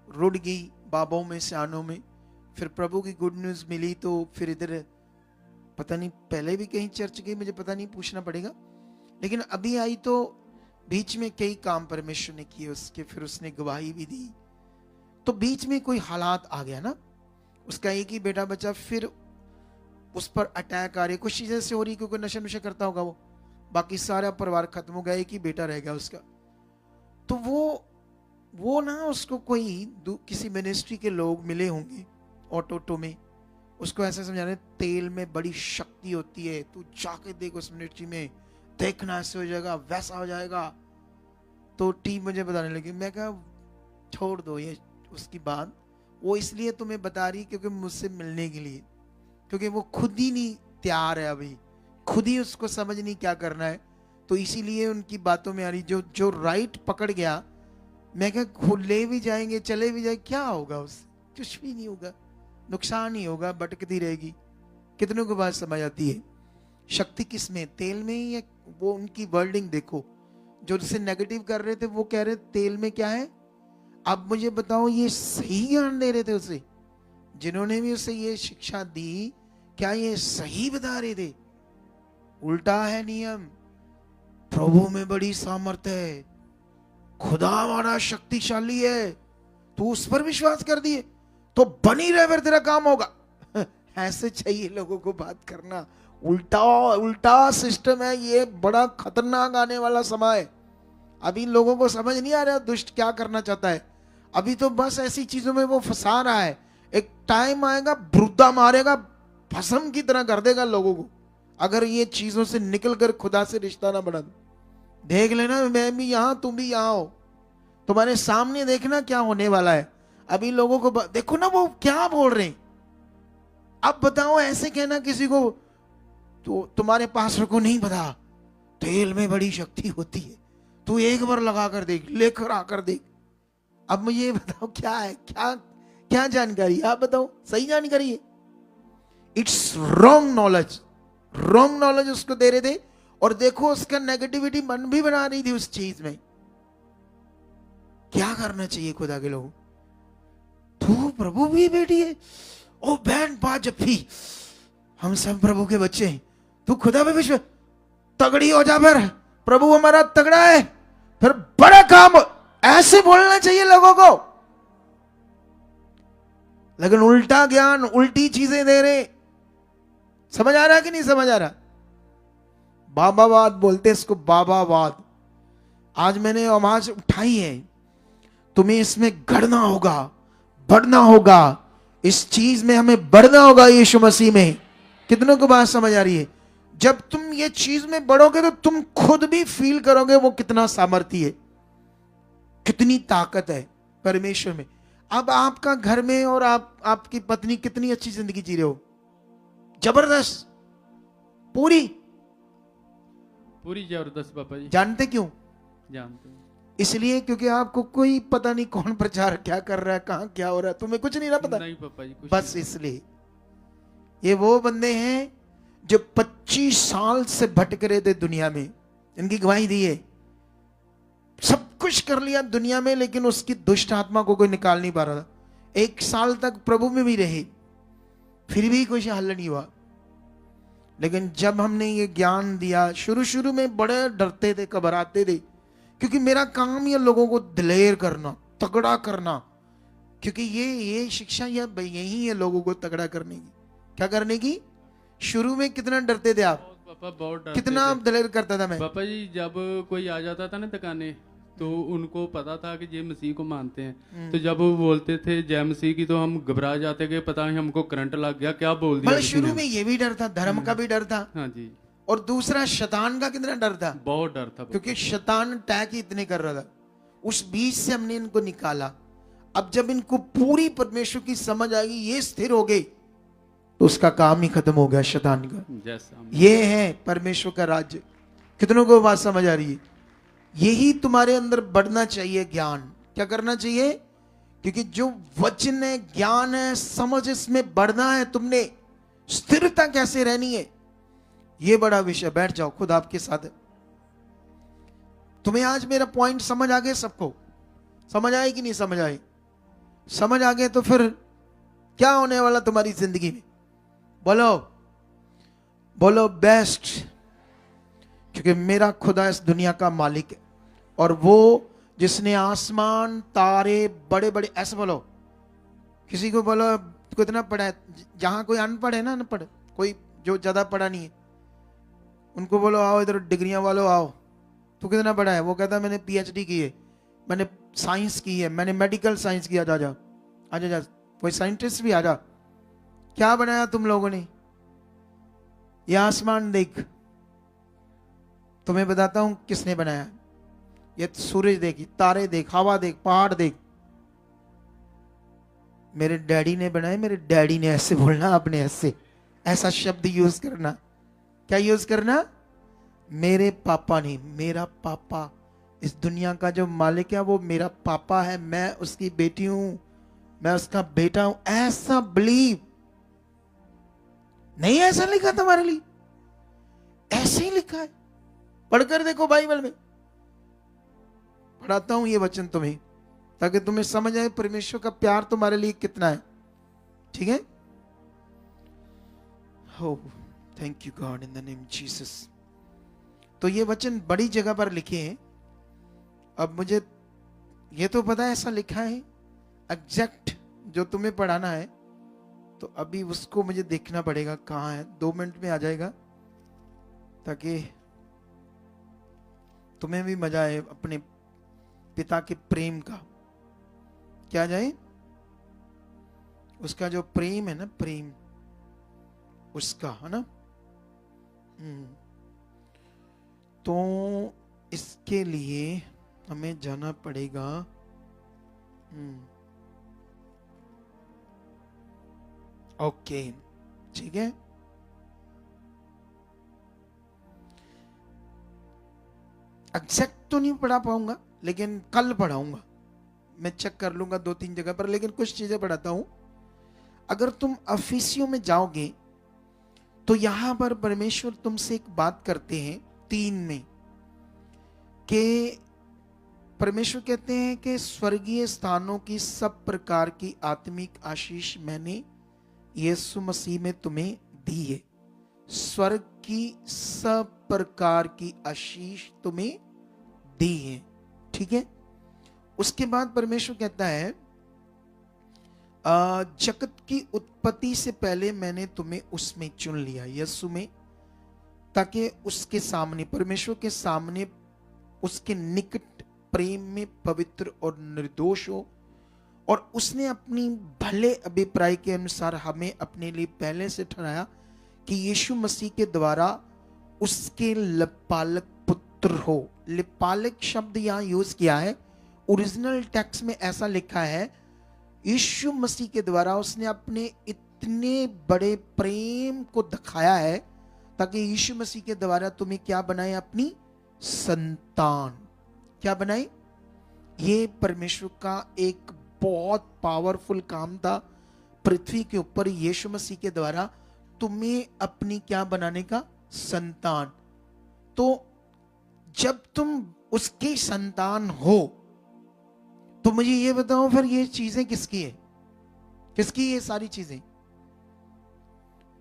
[SPEAKER 1] रुड़ गई बाबों में, सियानों में। फिर प्रभु की गुड न्यूज मिली तो फिर इधर पता नहीं, पहले भी कहीं चर्च गई, मुझे पता नहीं, पूछना पड़ेगा। लेकिन अभी आई तो बीच में कई काम परमेश्वर ने किए उसके, फिर उसने गवाही भी दी। तो बीच में कोई हालात आ गया ना, उसका एक ही बेटा बचा, फिर उस पर अटैक आ रही, कुछ चीजें से हो रही, क्योंकि नशा नुशा करता होगा वो, बाकी सारा परिवार खत्म हो गया, एक ही बेटा रह गया उसका। तो वो ना, उसको कोई किसी मिनिस्ट्री के लोग मिले होंगे ऑटो में, उसको ऐसा समझा रहे, तेल में बड़ी शक्ति होती है, तू जाके देख उस मिनिस्ट्री में, देखना ऐसे हो जाएगा, वैसा हो जाएगा। तो टीम मुझे बताने लगी, मैं कहा छोड़ दो ये उसकी बात, वो इसलिए तुम्हें बता रही क्योंकि मुझसे मिलने के लिए, क्योंकि वो खुद ही नहीं तैयार है अभी, खुद ही उसको समझ नहीं क्या करना है, तो इसीलिए उनकी बातों में आ रही। जो राइट पकड़ गया, मैं क्या ले भी जाएंगे, चले भी जाए, क्या होगा उससे? कुछ भी नहीं होगा, नुकसान ही होगा, भटकती रहेगी। कितनों को बात समझ आती है? शक्ति किस में? तेल में ही है। वो उनकी वर्डिंग देखो, जो उसे नेगेटिव कर रहे थे वो कह रहे तेल में क्या है। अब मुझे बताओ, ये सही ज्ञान दे रहे थे उसे, जिन्होंने भी उसे ये शिक्षा दी, क्या ये सही बता रहे थे? उल्टा है नियम। प्रभु में बड़ी सामर्थ्य है, खुदा हमारा शक्तिशाली है, तू उस पर विश्वास कर दिए तो बनी रहे, फिर तेरा काम होगा। ऐसे चाहिए लोगों को बात करना। उल्टा सिस्टम है ये, बड़ा खतरनाक आने वाला समय है। अभी लोगों को समझ नहीं आ रहा दुष्ट क्या करना चाहता है। अभी तो बस ऐसी चीजों में वो फंसा रहा है। एक टाइम आएगा, ब्रुद्धा मारेगा, भस्म की तरह कर देगा लोगों को, अगर ये चीजों से निकलकर खुदा से रिश्ता ना बढ़ा। देख लेना, मैं भी यहां, तुम भी यहां हो, तुम्हारे सामने देखना क्या होने वाला है। अभी लोगों को देखो ना, वो क्या बोल रहे हैं। अब बताओ, ऐसे कहना किसी को तो तुम्हारे पास को नहीं पता, तेल में बड़ी शक्ति होती है, तू एक बार लगा कर देख, लेकर आकर देख। अब मुझे ये बताओ क्या है, क्या क्या जानकारी, आप बताओ, सही जानकारी है? It's wrong knowledge, wrong knowledge उसको दे रहे थे। और देखो उसका नेगेटिविटी मन भी बना रही थी उस चीज में। क्या करना चाहिए खुदा के लोग? तू प्रभु की बेटी है, ओ बहन बा जप्फी, हम सब प्रभु के बच्चे हैं, तू खुदा पे विश्वास, तगड़ी हो जा, फिर प्रभु हमारा तगड़ा है, फिर बड़ा काम, ऐसे बोलना चाहिए लोगों को। लेकिन उल्टा ज्ञान, उल्टी चीजें दे रहे। समझ आ रहा है कि नहीं समझ आ रहा? बाबावाद बोलते इसको, बाबावाद। आज मैंने आवाज उठाई है, तुम्हें इसमें गढ़ना होगा, बढ़ना होगा, इस चीज में हमें बढ़ना होगा यीशु मसीह में। कितनों को बात समझ आ रही है? जब तुम ये चीज में बढ़ोगे तो तुम खुद भी फील करोगे वो कितना सामर्थ्य है, कितनी ताकत है परमेश्वर में। अब आपका घर में और आपकी पत्नी कितनी अच्छी जिंदगी जी रहे हो, जबरदस्त, पूरी
[SPEAKER 5] जबरदस्त पापा जी।
[SPEAKER 1] जानते क्यों?
[SPEAKER 5] जानते हैं।
[SPEAKER 1] इसलिए क्योंकि आपको कोई पता नहीं कौन प्रचार क्या कर रहा है, कहां क्या हो रहा है, तुम्हें कुछ नहीं ना पता।
[SPEAKER 5] नहीं पापा जी, कुछ
[SPEAKER 1] बस
[SPEAKER 5] नहीं।
[SPEAKER 1] इसलिए ये वो बंदे हैं जो 25 साल से भटक रहे थे दुनिया में, इनकी गवाही दी है। सब कुछ कर लिया दुनिया में, लेकिन उसकी दुष्ट आत्मा को कोई निकाल नहीं पा रहा था। 1 साल तक प्रभु में भी रहे, फिर भी कुछ हल नहीं हुआ। लेकिन जब हमने ये ज्ञान दिया, शुरू में बड़े डरते थे, घबराते थे, क्योंकि मेरा काम ये लोगों को दिलेर करना, तगड़ा करना, क्योंकि ये शिक्षा यही है लोगों को तगड़ा करने की। क्या करने की? शुरू में कितना डरते थे आप?
[SPEAKER 5] पापा बहुत डरते
[SPEAKER 1] कितना
[SPEAKER 5] थे।
[SPEAKER 1] दिलेर करता था मैं।
[SPEAKER 5] पापा जी जब कोई आ जाता था ना दुकाने, तो उनको पता था कि ये मसीह को मानते हैं, तो जब वो बोलते थे जय मसीह की, तो हम घबरा जाते कि पता नहीं हमको करंट लग गया, क्या बोल दिया
[SPEAKER 1] मतलब
[SPEAKER 5] किसी
[SPEAKER 1] शुरू
[SPEAKER 5] ने।
[SPEAKER 1] में ये भी डर था, धर्म का भी डर था,
[SPEAKER 5] हाँ जी,
[SPEAKER 1] और दूसरा शैतान का कितना डर था,
[SPEAKER 5] बहुत डर था पापा।
[SPEAKER 1] क्योंकि शैतान अटैक ही इतने कर रहा था। उस बीच से हमने इनको निकाला। अब जब इनको पूरी परमेश्वर की समझ आएगी, ये स्थिर हो गए, तो उसका काम ही खत्म हो गया शैतान का।
[SPEAKER 5] जैसा
[SPEAKER 1] ये है परमेश्वर का राज्य। कितनों को बात समझ आ रही है? यही तुम्हारे अंदर बढ़ना चाहिए ज्ञान। क्या करना चाहिए? क्योंकि जो वचन है, ज्ञान है, समझ, इसमें बढ़ना है। तुमने स्थिरता कैसे रहनी है, ये बड़ा विषय। बैठ जाओ, खुद आपके साथ है। तुम्हें आज मेरा पॉइंट समझ आ गए? सबको समझ आए कि नहीं समझ आए? समझ आ गए तो फिर क्या होने वाला तुम्हारी जिंदगी में? बोलो बोलो बेस्ट। क्योंकि मेरा खुदा इस दुनिया का मालिक है, और वो जिसने आसमान, तारे, बड़े बड़े, ऐसे बोलो, किसी को बोलो कितना पढ़ा है, जहां कोई अनपढ़ है ना, अनपढ़ कोई जो ज्यादा पढ़ा नहीं है, उनको बोलो आओ इधर, डिग्रियां वालों आओ, तू कितना पढ़ा है? वो कहता है मैंने PhD की है, मैंने साइंस की है, मैंने मेडिकल साइंस किया। जा जा आजा जा, कोई साइंटिस्ट भी आ जा। क्या बनाया तुम लोगों ने? ये आसमान देख, तुम्हें बताता हूं किसने बनाया। ये सूरज देख, तारे देख, हवा देख, पहाड़ देख, मेरे डैडी ने बनाए। मेरे डैडी ने, ऐसे बोलना आपने, ऐसे ऐसा शब्द यूज करना। क्या यूज करना? मेरे पापा ने। मेरा पापा, इस दुनिया का जो मालिक है वो मेरा पापा है, मैं उसकी बेटी हूं, मैं उसका बेटा हूं। ऐसा बिलीव नहीं, ऐसा लिखा तुम्हारे लिए, ऐसे ही लिखा है। पढ़कर देखो बाइबल में। पढ़ाता हूं ये वचन तुम्हें, ताकि तुम्हें समझ आए परमेश्वर का प्यार तुम्हारे लिए कितना है। ठीक है? हो, thank you God, in the name Jesus. तो ये वचन बड़ी जगह पर लिखे हैं। अब मुझे ये तो पता है ऐसा लिखा है, एग्जैक्ट जो तुम्हें पढ़ाना है, तो अभी उसको मुझे देखना पड़ेगा कहाँ है। 2 मिनट में आ जाएगा, ताकि तुम्हें भी मजा आए अपने पिता के प्रेम का। क्या जाए? उसका जो प्रेम है ना, प्रेम उसका, है ना। तो इसके लिए हमें जाना पड़ेगा। ओके, ठीक है। एग्जैक्ट तो नहीं पढ़ा पाऊंगा, लेकिन कल पढ़ाऊंगा, मैं चेक कर लूंगा 2-3 जगह पर, लेकिन कुछ चीजें पढ़ाता हूं। अगर तुम अफिसियों में जाओगे तो यहां पर परमेश्वर तुमसे एक बात करते हैं 3 में, कि परमेश्वर कहते हैं कि स्वर्गीय स्थानों की सब प्रकार की आत्मिक आशीष मैंने यीशु मसीह में तुम्हें दी है। स्वर्ग की सब प्रकार की आशीष तुम्हें दी है, ठीक है। उसके बाद परमेश्वर कहता है जगत की उत्पत्ति से पहले मैंने तुम्हें उसमें चुन लिया, यीशु में, ताकि उसके सामने, परमेश्वर के सामने, उसके निकट प्रेम में पवित्र और निर्दोष हो। और उसने अपनी भले अभिप्राय के अनुसार हमें अपने लिए पहले से ठहराया कि यीशु मसीह के द्वारा उसके लिपालक पुत्र हो। लिपालक शब्द यहां यूज किया है, ओरिजिनल टेक्स्ट में ऐसा लिखा है, यीशु मसीह के द्वारा उसने अपने इतने बड़े प्रेम को दिखाया है ताकि यीशु मसीह के द्वारा तुम्हें क्या बनाए, अपनी संतान। क्या बनाए? ये परमेश्वर का एक बहुत पावरफुल काम था पृथ्वी के ऊपर, यीशु मसीह के द्वारा तुम्हें अपनी क्या बनाने का, संतान। तो जब तुम उसकी संतान हो तो मुझे ये बताओ फिर ये चीजें किसकी है? किसकी ये सारी चीजें?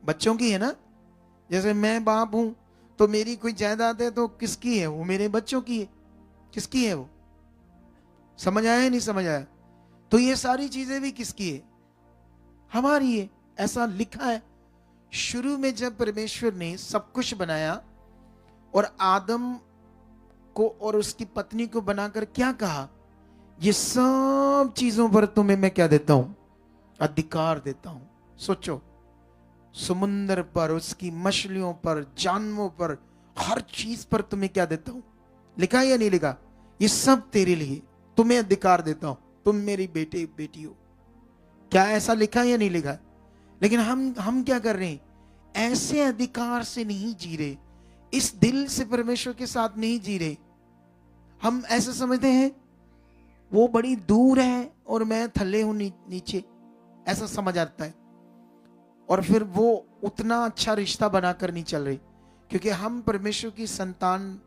[SPEAKER 1] बच्चों की है ना। जैसे मैं बाप हूं तो मेरी कोई जायदाद है तो किसकी है? वो मेरे बच्चों की है। किसकी है वो? समझ आया नहीं समझ आया? तो ये सारी चीजें भी किसकी है? हमारी है। ऐसा लिखा है। शुरू में जब परमेश्वर ने सब कुछ बनाया और आदम को और उसकी पत्नी को बनाकर क्या कहा, ये सब चीजों पर तुम्हें मैं क्या देता हूं, अधिकार देता हूं। सोचो, समुद्र पर, उसकी मछलियों पर, जानवरों पर, हर चीज पर तुम्हें क्या देता हूं। लिखा है या नहीं लिखा? ये सब तेरे लिए, तुम्हें अधिकार देता हूं, तुम मेरी बेटे बेटी हो। क्या ऐसा लिखा है या नहीं लिखा? लेकिन हम क्या कर रहे हैं? ऐसे अधिकार से नहीं जी रहे, इस दिल से परमेश्वर के साथ नहीं जी रहे। हम ऐसे समझते हैं वो बड़ी दूर है और मैं थल्ले हूं नीचे, ऐसा समझ आता है। और फिर वो उतना अच्छा रिश्ता बनाकर नहीं चल रही, क्योंकि हम परमेश्वर की संतान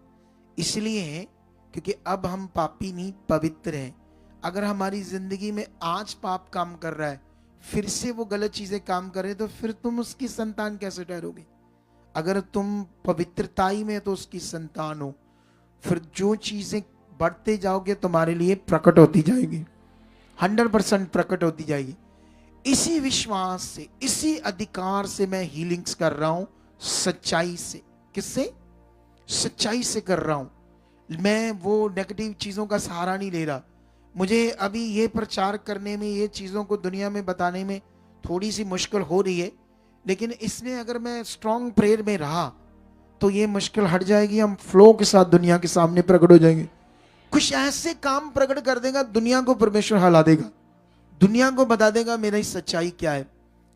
[SPEAKER 1] इसलिए हैं क्योंकि अब हम पापी नहीं, पवित्र हैं। अगर हमारी जिंदगी में आज पाप काम कर रहा है, फिर से वो गलत चीजें काम करे, तो फिर तुम उसकी संतान कैसे ठहरोगे? अगर तुम पवित्रताई में तो उसकी संतान हो, फिर जो चीजें बढ़ते जाओगे तुम्हारे लिए प्रकट होती जाएगी, 100% प्रकट होती जाएगी। इसी विश्वास से, इसी अधिकार से मैं हीलिंग्स कर रहा हूं, सच्चाई से। किससे? सच्चाई से कर रहा हूं। मैं वो नेगेटिव चीजों का सहारा नहीं ले रहा। मुझे अभी ये प्रचार करने में, ये चीजों को दुनिया में बताने में थोड़ी सी मुश्किल हो रही है, लेकिन इसमें अगर मैं स्ट्रॉन्ग प्रेयर में रहा तो ये मुश्किल हट जाएगी। हम फ्लो के साथ दुनिया के सामने प्रकट हो जाएंगे। कुछ ऐसे काम प्रकट कर देगा, दुनिया को परमेश्वर हिला देगा, दुनिया को बता देगा मेरी सच्चाई क्या है।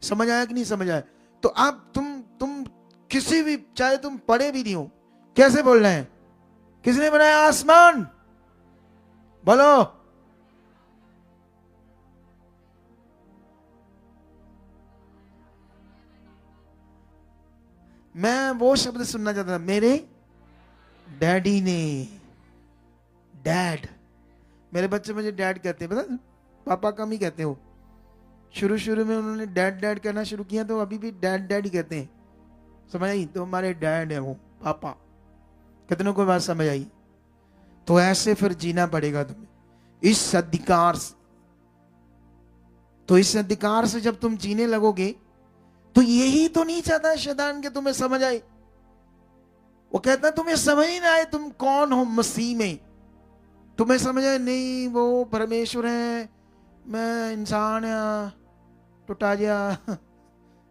[SPEAKER 1] समझ आया कि नहीं समझ आया? तो आप तुम किसी भी, चाहे तुम पढ़े भी नहीं हो, कैसे बोल रहे हैं? किसने बनाया आसमान? बोलो। मैं वो शब्द सुनना चाहता था, मेरे डैडी ने। डैड, मेरे बच्चे मुझे डैड कहते हैं, पता? पापा कम ही कहते हो। शुरू में उन्होंने डैड डैड कहना शुरू किया, तो अभी भी डैड डैड ही कहते हैं। समझ आई? तो हमारे डैड है वो, पापा। कितनों को बात समझ आई? तो ऐसे फिर जीना पड़ेगा तुम्हें इस अधिकार से। तो इस अधिकार से जब तुम जीने लगोगे, तो यही तो नहीं चाहता शैतान के तुम्हें समझ आए। वो कहता है तुम्हें समझ ही ना आए तुम कौन हो मसीह में। तुम्हें समझ आए नहीं वो परमेश्वर है, मैं इंसान है, टुटा गया,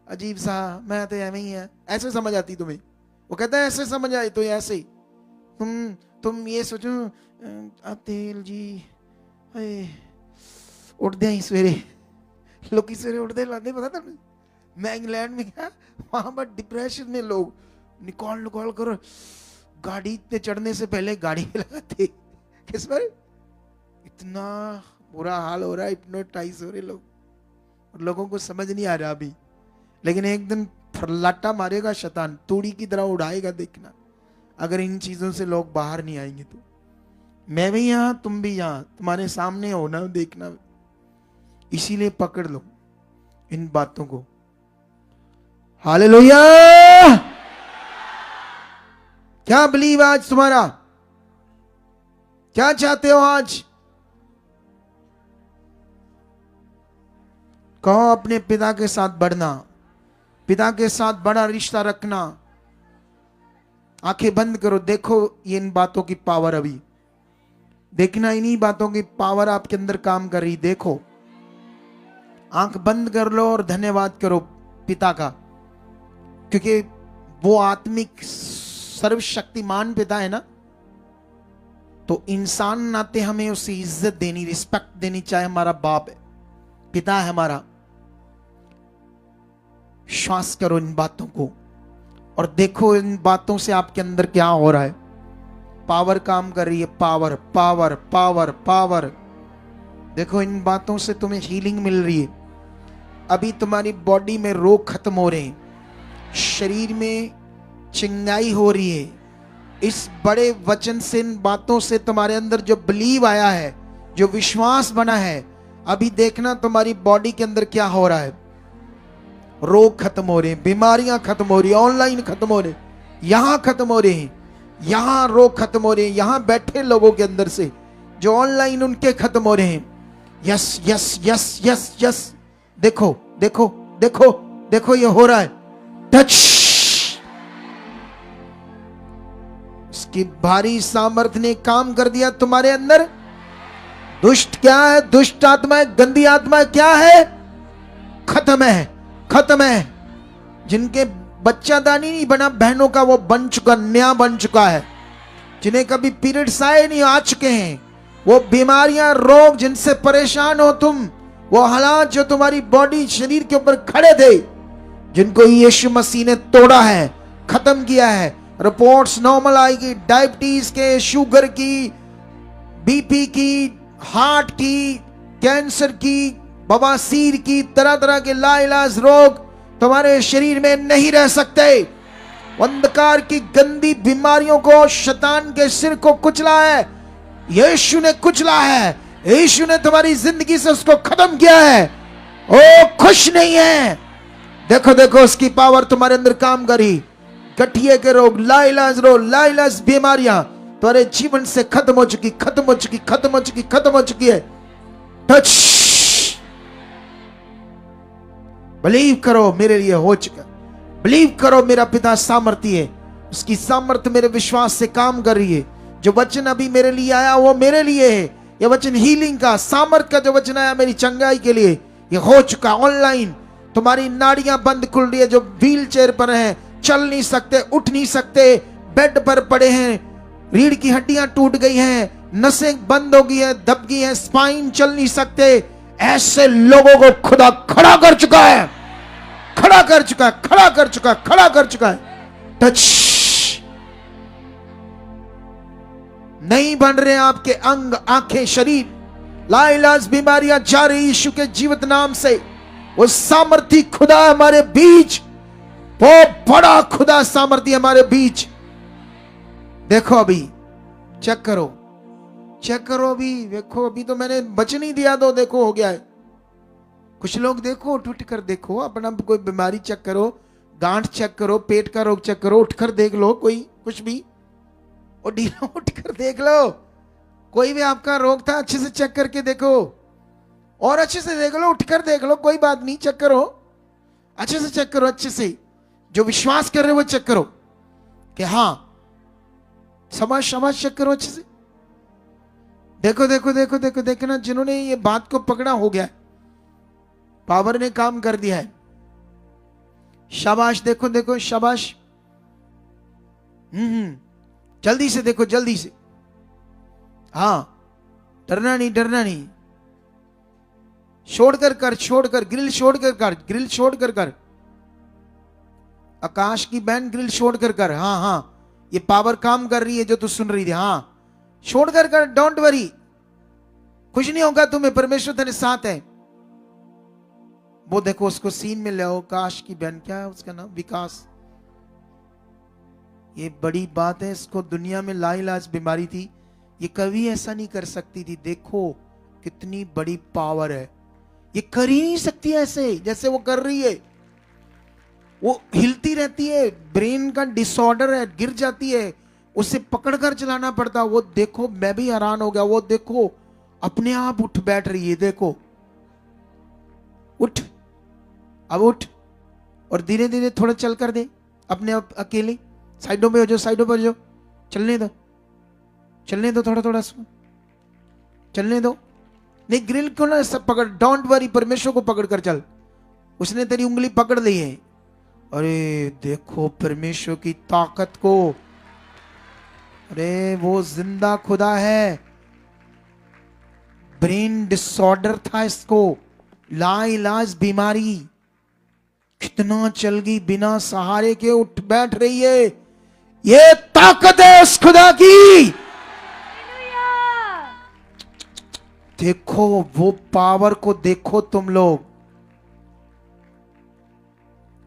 [SPEAKER 1] अजीब सा, मैं तो एवं ही है, ऐसे समझ आती तुम्हें। वो कहता है ऐसे समझ आए तो ऐसे तुम ये सोचो, तेल जी उठते ही सवेरे, लोग सवेरे उठते लाते, पता था मैं इंग्लैंड में गया, वहां पर डिप्रेशन में लोग निकाल कर गाड़ी पे चढ़ने से पहले गाड़ी पे लगाते। किस पर? इतना बुरा हाल हो रहा है, हिप्नोटाइज हो रहे लोग, और लोगों को समझ नहीं आ रहा अभी। लेकिन एक दिन फरलाटा मारेगा शैतान, तूड़ी की तरह उड़ाएगा, देखना। अगर इन चीजों से लोग बाहर नहीं आएंगे तो। मैं भी यहां, तुम भी यहां, तुम्हारे सामने हो ना, देखना। इसीलिए पकड़ लो इन बातों को। हालेलुया। क्या बिलीव आज तुम्हारा? क्या चाहते हो आज? कहो अपने पिता के साथ बढ़ना, पिता के साथ बड़ा रिश्ता रखना। आंखें बंद करो, देखो ये इन बातों की पावर। अभी देखना, इन्हीं बातों की पावर आपके अंदर काम कर रही। देखो, आंख बंद कर लो और धन्यवाद करो पिता का, क्योंकि वो आत्मिक सर्वशक्तिमान पिता है ना। तो इंसान नाते हमें उसे इज्जत देनी, रिस्पेक्ट देनी, चाहे हमारा बाप है, पिता है हमारा। श्वास करो इन बातों को और देखो इन बातों से आपके अंदर क्या हो रहा है। पावर काम कर रही है, पावर पावर पावर पावर। देखो इन बातों से तुम्हें हीलिंग मिल रही है। अभी तुम्हारी बॉडी में रोग खत्म हो रहे हैं, शरीर में चिंगाई हो रही है। इस बड़े वचन से, इन बातों से तुम्हारे अंदर जो बिलीव आया है, जो विश्वास बना है, अभी देखना तुम्हारी बॉडी के अंदर क्या हो रहा है। रोग खत्म हो रहे हैं, बीमारियां खत्म हो रही है, ऑनलाइन खत्म हो रहे, यहां खत्म हो रहे हैं, यहां रोग खत्म हो रहे हैं, यहां बैठे लोगों के अंदर से जो ऑनलाइन उनके खत्म हो रहे हैं। Yes yes yes yes yes. देखो देखो देखो देखो, ये हो रहा है। टच। उसकी भारी सामर्थ्य ने काम कर दिया तुम्हारे अंदर। दुष्ट क्या है? दुष्ट आत्मा, गंदी आत्मा क्या है? खत्म है, खत्म है। जिनके बच्चादानी नहीं बना बहनों का, वो बन चुका, नया बन चुका है। जिन्हें कभी पीरियड्स आए नहीं, आ चुके हैं। वो बीमारियां, रोग जिनसे परेशान हो तुम, वो हालात जो तुम्हारी बॉडी, शरीर के ऊपर खड़े थे, जिनको यीशु मसीह ने तोड़ा है, खत्म किया है। रिपोर्ट्स नॉर्मल आएगी, डायबिटीज के, शुगर की, बीपी की, हार्ट की, कैंसर की, बवासीर की, तरह तरह के लाइलाज रोग तुम्हारे शरीर में नहीं रह सकते। अंधकार की गंदी बीमारियों को शैतान के सिर को कुचला है, यीशु ने कुचला है। यीशु ने तुम्हारी जिंदगी से उसको खत्म किया है। ओ खुश नहीं है। देखो देखो उसकी पावर तुम्हारे अंदर काम करी। गठिए के रोग, लाइलाज रोग, लाइलाज बीमारियां तुम्हारे जीवन से खत्म हो चुकी, खत्म हो चुकी, खत्म हो चुकी, खत्म हो चुकी है। टच। बिलीव करो मेरे लिए हो चुका। बिलीव करो मेरा पिता सामर्थी है, उसकी सामर्थ्य मेरे विश्वास से काम कर रही है। जो वचन अभी मेरे लिए आया वो मेरे लिए है। ये वचन हीलिंग का, सामर्थ का जो वचन आया मेरी चंगाई के लिए, ये हो चुका। ऑनलाइन तुम्हारी नाड़ियां बंद खुल रही है। जो व्हील चेयर पर हैं, चल नहीं सकते, उठ नहीं सकते, बेड पर पड़े हैं, रीढ़ की हड्डियां टूट गई हैं, नसें बंद हो गई है, दब गई है, स्पाइन चल नहीं सकते, ऐसे लोगों को खुदा खड़ा कर चुका है, खड़ा कर चुका है, खड़ा कर चुका है, खड़ा कर चुका है। टच। नहीं बन रहे आपके अंग, आंखें, शरीर, लाइलाज बीमारियां जा रही यीशु के जीवित नाम से। वो सामर्थी खुदा हमारे बीच, वो बड़ा खुदा सामर्थी हमारे बीच। देखो अभी चेक करो, चेक करो अभी। देखो अभी तो मैंने बचन ही दिया, तो देखो हो गया है। कुछ लोग देखो उठ उठ कर देखो, अपना कोई बीमारी चेक करो, गांठ चेक करो, पेट का रोग चेक करो, उठकर देख लो कोई कुछ भी, और ढीला उठकर देख लो। कोई भी आपका रोग था अच्छे से चेक करके देखो, और अच्छे से देख लो, उठकर देख लो, कोई बात नहीं, चेक करो, अच्छे से चेक करो, अच्छे से। जो विश्वास कर रहे हो वो चेक करो कि हाँ, समझ समझ चेक करो अच्छे से। देखो देखो देखो देखो, देखना जिन्होंने ये बात को पकड़ा हो गया, पावर ने काम कर दिया है। शाबाश, देखो देखो, शाबाश। जल्दी से देखो, जल्दी से। हाँ, डरना नहीं, डरना नहीं। छोड़कर कर, छोड़कर, ग्रिल छोड़कर कर, ग्रिल छोड़कर कर। आकाश की बहन ग्रिल छोड़कर कर। हाँ हाँ, ये पावर काम कर रही है जो तू सुन रही थी। हाँ, छोड़ कर डोंट वरी, कुछ नहीं होगा तुम्हें, परमेश्वर तेरे साथ है। वो देखो उसको सीन में ले आओ, काश की बहन, क्या है उसका नाम, विकास। ये बड़ी बात है, इसको दुनिया में लाइलाज बीमारी थी, ये कभी ऐसा नहीं कर सकती थी। देखो कितनी बड़ी पावर है, ये कर ही नहीं सकती ऐसे जैसे वो कर रही है। वो हिलती रहती है, ब्रेन का डिसऑर्डर है, गिर जाती है, उसे पकड़कर चलाना पड़ता। वो देखो, मैं भी हैरान हो गया, वो देखो अपने आप उठ बैठ रही है, देखो उठ, अब उठ, और धीरे धीरे थोड़ा चल कर दे अपने आप अकेले। साइडों पे हो जाओ, साइडों पर हो जाओ, चलने दो, चलने दो, थोड़ा थोड़ा चलने दो। नहीं, ग्रिल को ना सब पकड़, डोंट वरी, परमेश्वर को पकड़ कर चल। उसने तेरी उंगली पकड़ ली है। अरे देखो परमेश्वर की ताकत को, अरे वो जिंदा खुदा है। ब्रेन डिसऑर्डर था इसको, लाइलाज बीमारी, कितना चल गई, बिना सहारे के उठ बैठ रही है। ये ताकत है उस खुदा की। देखो वो पावर को, देखो तुम लोग।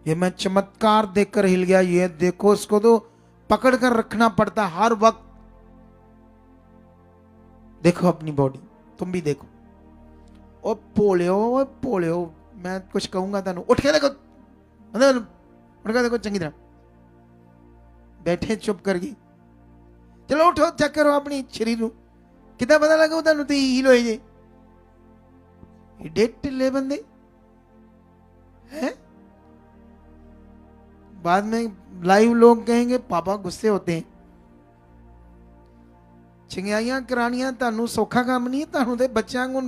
[SPEAKER 1] ये मैं चमत्कार देखकर हिल गया। ये देखो, इसको तो पकड़ कर रखना पड़ता हर वक्त। देखो अपनी बॉडी, तुम भी देखो। ओ पोलियो, मैं कुछ कहूंगा तेन, उठ के देखो, उठ के देखो चंगी तरह। बैठे चुप कर गई, चलो उठो, चेक करो अपनी शरीर कितना पता लगा तेन तो हील हो जे डेट ले बंदे हैं। बाद में लाइव लोग कहेंगे पापा गुस्से होते हैं। चिंगाइयां करानियां तानू सौखा काम नहीं है, तानू ते बच्चों को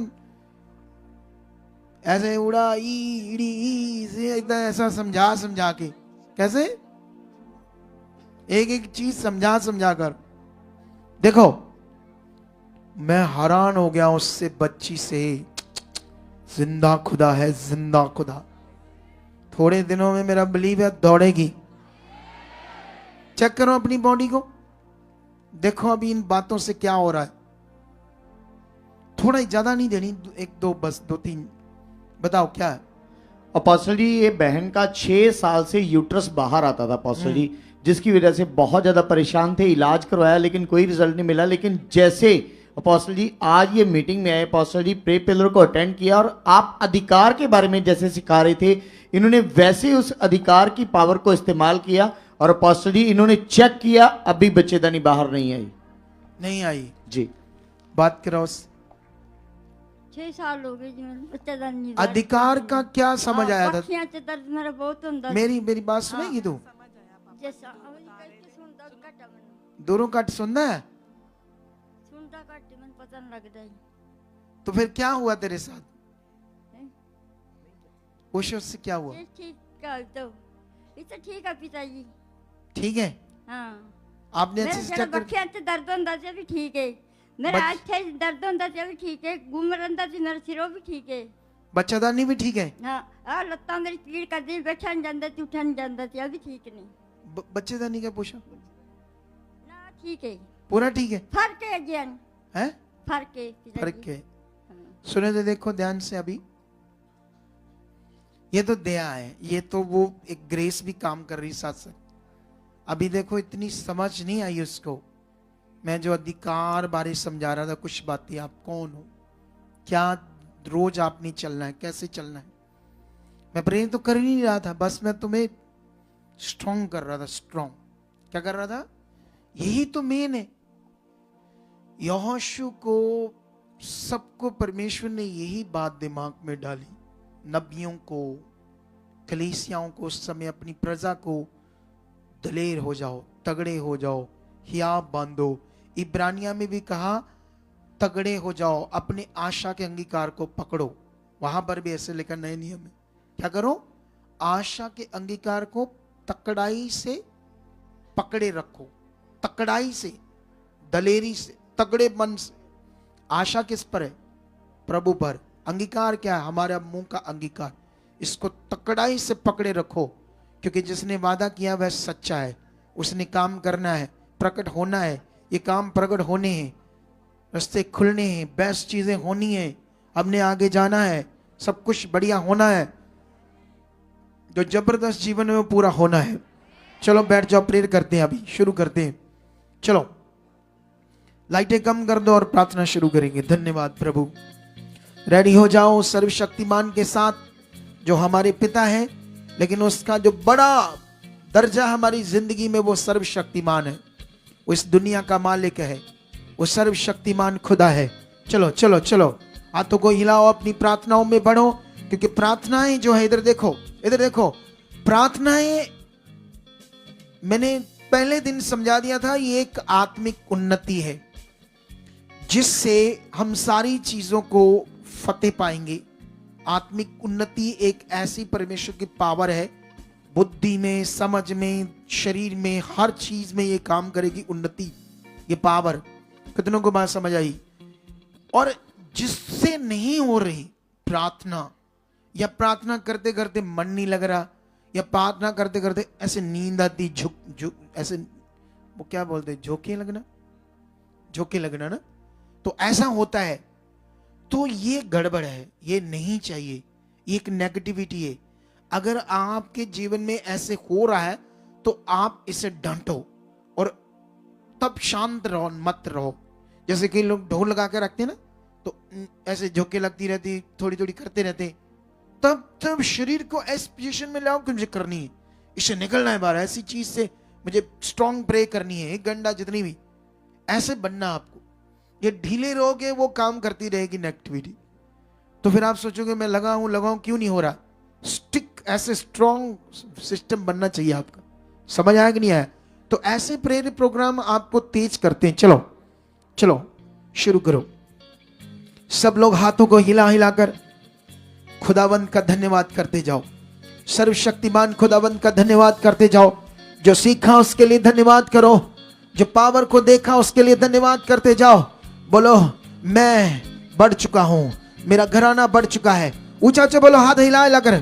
[SPEAKER 1] ऐसे उड़ा ई से ऐसा समझा के, कैसे एक एक चीज समझा कर। देखो मैं हैरान हो गया उससे, बच्ची से। जिंदा खुदा है, जिंदा खुदा। थोड़े दिनों में मेरा बिलीव है दौड़ेगी। चेक करो अपनी बॉडी को, देखो अभी इन बातों से क्या हो रहा है। थोड़ा ज्यादा नहीं देनी, एक दो, बस 2-3 बताओ क्या है।
[SPEAKER 6] अपोस्टल जी, ये बहन का 6 साल से यूट्रस बाहर आता था अपोस्टल जी, जिसकी वजह से बहुत ज्यादा परेशान थे, इलाज करवाया लेकिन कोई रिजल्ट नहीं मिला। लेकिन जैसे अपोस्टल जी आज ये मीटिंग में आए, अपोस्टल जी प्रे पिलर को अटेंड किया और आप अधिकार के बारे में जैसे सिखा रहे थे, इन्होंने वैसे उस अधिकार की पावर को इस्तेमाल किया और अपोस्टल जी इन्होंने चेक किया, अभी बच्चेदानी बाहर नहीं आई जी।
[SPEAKER 1] बात करो।
[SPEAKER 2] 6 साल हो गए जी, मेरा बच्चेदानी नहीं।
[SPEAKER 1] अधिकार का क्या समझ आया था?
[SPEAKER 2] पक्षियां च दर्द मेरा बहुत ਹੁੰਦਾ।
[SPEAKER 1] मेरी बात सुनेगी तू?
[SPEAKER 2] जैसा कैसे सुनता घट मन,
[SPEAKER 1] दोनों कट सुनना है,
[SPEAKER 2] सुनता घट मन पता नहीं लगता है।
[SPEAKER 1] तो फिर क्या हुआ तेरे साथ? उससे क्या हुआ?
[SPEAKER 2] ठीक है, तो इसे ठीक है पिताजी,
[SPEAKER 1] ठीक है।
[SPEAKER 2] हाँ,
[SPEAKER 1] आपने
[SPEAKER 2] मेरे
[SPEAKER 1] चेक
[SPEAKER 2] जरा
[SPEAKER 1] कर,
[SPEAKER 2] बखियां च दर्द ਹੁੰਦਾ ਸੀ ਵੀ ਠੀਕ ਹੈ, मेरे आज थे दर्द ਹੁੰਦਾ ਸੀ ਵੀ ठीक है, घूम रहा ਸੀ मेरा सिरों भी ठीक है,
[SPEAKER 1] बच्चादानी भी ठीक है।
[SPEAKER 2] हाँ आ लत्ता मेरी पीड़ कर दी, बैठा नहीं जाता थी, उठा नहीं जाता थी, अभी ठीक नहीं।
[SPEAKER 1] बच्चेदानी का पूछा
[SPEAKER 2] ना, ठीक है,
[SPEAKER 1] पूरा ठीक है।
[SPEAKER 2] फर्क है जी,
[SPEAKER 1] हैं?
[SPEAKER 2] फर्क है पिताजी।
[SPEAKER 1] फर्क है। सुने तो देखो ध्यान से अभी, ये तो दया है, ये तो वो एक ग्रेस भी काम कर रही साथ साथ। अभी देखो इतनी समझ नहीं आई उसको, मैं जो अधिकार बारे समझा रहा था कुछ बातें। आप कौन हो, क्या रोज आपने चलना है, कैसे चलना है। मैं प्रेम तो कर ही नहीं रहा था, बस मैं तुम्हें स्ट्रॉन्ग कर रहा था। स्ट्रॉन्ग क्या कर रहा था, यही तो मेन है। यहोशू को, सबको परमेश्वर ने यही बात दिमाग में डाली, नबियों को, कलीसियाओं को उस समय, अपनी प्रजा को, दलेर हो जाओ, तगड़े हो जाओ, हियाब बांधो। इब्रानिया में भी कहा तगड़े हो जाओ, अपने आशा के अंगीकार को पकड़ो। वहां पर भी ऐसे लिखा नए नियम में, क्या करो, आशा के अंगीकार को तकड़ाई से पकड़े रखो, तकड़ाई से, दलेरी से, तगड़े मन से। आशा किस पर है? प्रभु पर। अंगीकार क्या है? हमारा मुंह का अंगीकार। इसको तकड़ाई से पकड़े रखो, क्योंकि जिसने वादा किया वह सच्चा है, उसने काम करना है। प्रकट होना है, ये काम प्रकट होने हैं, रास्ते खुलने हैं, बेस्ट चीजें होनी है, हमने आगे जाना है, सब कुछ बढ़िया होना है, जो जबरदस्त जीवन में वो पूरा होना है। चलो बैठ जाओ, प्रेयर करते हैं, अभी शुरू करते हैं। चलो लाइटें कम कर दो और प्रार्थना शुरू करेंगे। धन्यवाद प्रभु। रेडी हो जाओ सर्वशक्तिमान के साथ, जो हमारे पिता है, लेकिन उसका जो बड़ा दर्जा हमारी जिंदगी में, वो सर्वशक्तिमान है, वो इस दुनिया का मालिक है, वो सर्वशक्तिमान खुदा है। चलो चलो चलो, हाथों को हिलाओ, अपनी प्रार्थनाओं में बढ़ो, क्योंकि प्रार्थनाएं जो है, इधर देखो, इधर देखो, प्रार्थनाएं मैंने पहले दिन समझा दिया था, ये एक आत्मिक उन्नति है जिससे हम सारी चीजों को फतेह पाएंगे। आत्मिक उन्नति एक ऐसी परमेश्वर की पावर है, बुद्धि में, समझ में, शरीर में, हर चीज में ये काम करेगी उन्नति, ये पावर। कितनों को बात समझ आई? और जिससे नहीं हो रही प्रार्थना, या प्रार्थना करते करते मन नहीं लग रहा, या प्रार्थना करते करते ऐसे नींद आती, झुक ऐसे, वो क्या बोलते, झोंके लगना ना, तो ऐसा होता है, तो ये गड़बड़ है, ये नहीं चाहिए, ये एक नेगेटिविटी है। अगर आपके जीवन में ऐसे हो रहा है तो आप इसे डांटो और तब शांत रहो, मत रहो। जैसे कई लोग ढोल लगा के रखते हैं ना, तो ऐसे झोंके लगती रहती, थोड़ी थोड़ी करते रहते, तब शरीर को इस पोजीशन में लाओ कि मुझे करनी है, इससे निकलना है बाहर, ऐसी चीज से मुझे स्ट्रॉन्ग प्रे करनी है, एक घंटा जितनी भी, ऐसे बनना आपको। ये ढीले रहोगे, वो काम करती रहेगी नेगेटिविटी, तो फिर आप सोचोगे मैं लगाऊं क्यों नहीं हो रहा। स्टिक, ऐसे स्ट्रॉन्ग सिस्टम बनना चाहिए आपका। समझ आया कि नहीं आया? तो ऐसे प्रेयर प्रोग्राम आपको तेज करते हैं। चलो चलो शुरू करो। सब लोग हाथों को हिला हिलाकर खुदावंद का धन्यवाद करते जाओ, सर्वशक्तिमान खुदावंद का धन्यवाद करते जाओ। जो सीखा उसके लिए धन्यवाद करो, जो पावर को देखा उसके लिए धन्यवाद करते जाओ। बोलो मैं बढ़ चुका हूं, मेरा घराना बढ़ चुका है। ऊंचा ऊंचा बोलो, हाथ हिला हिला कर,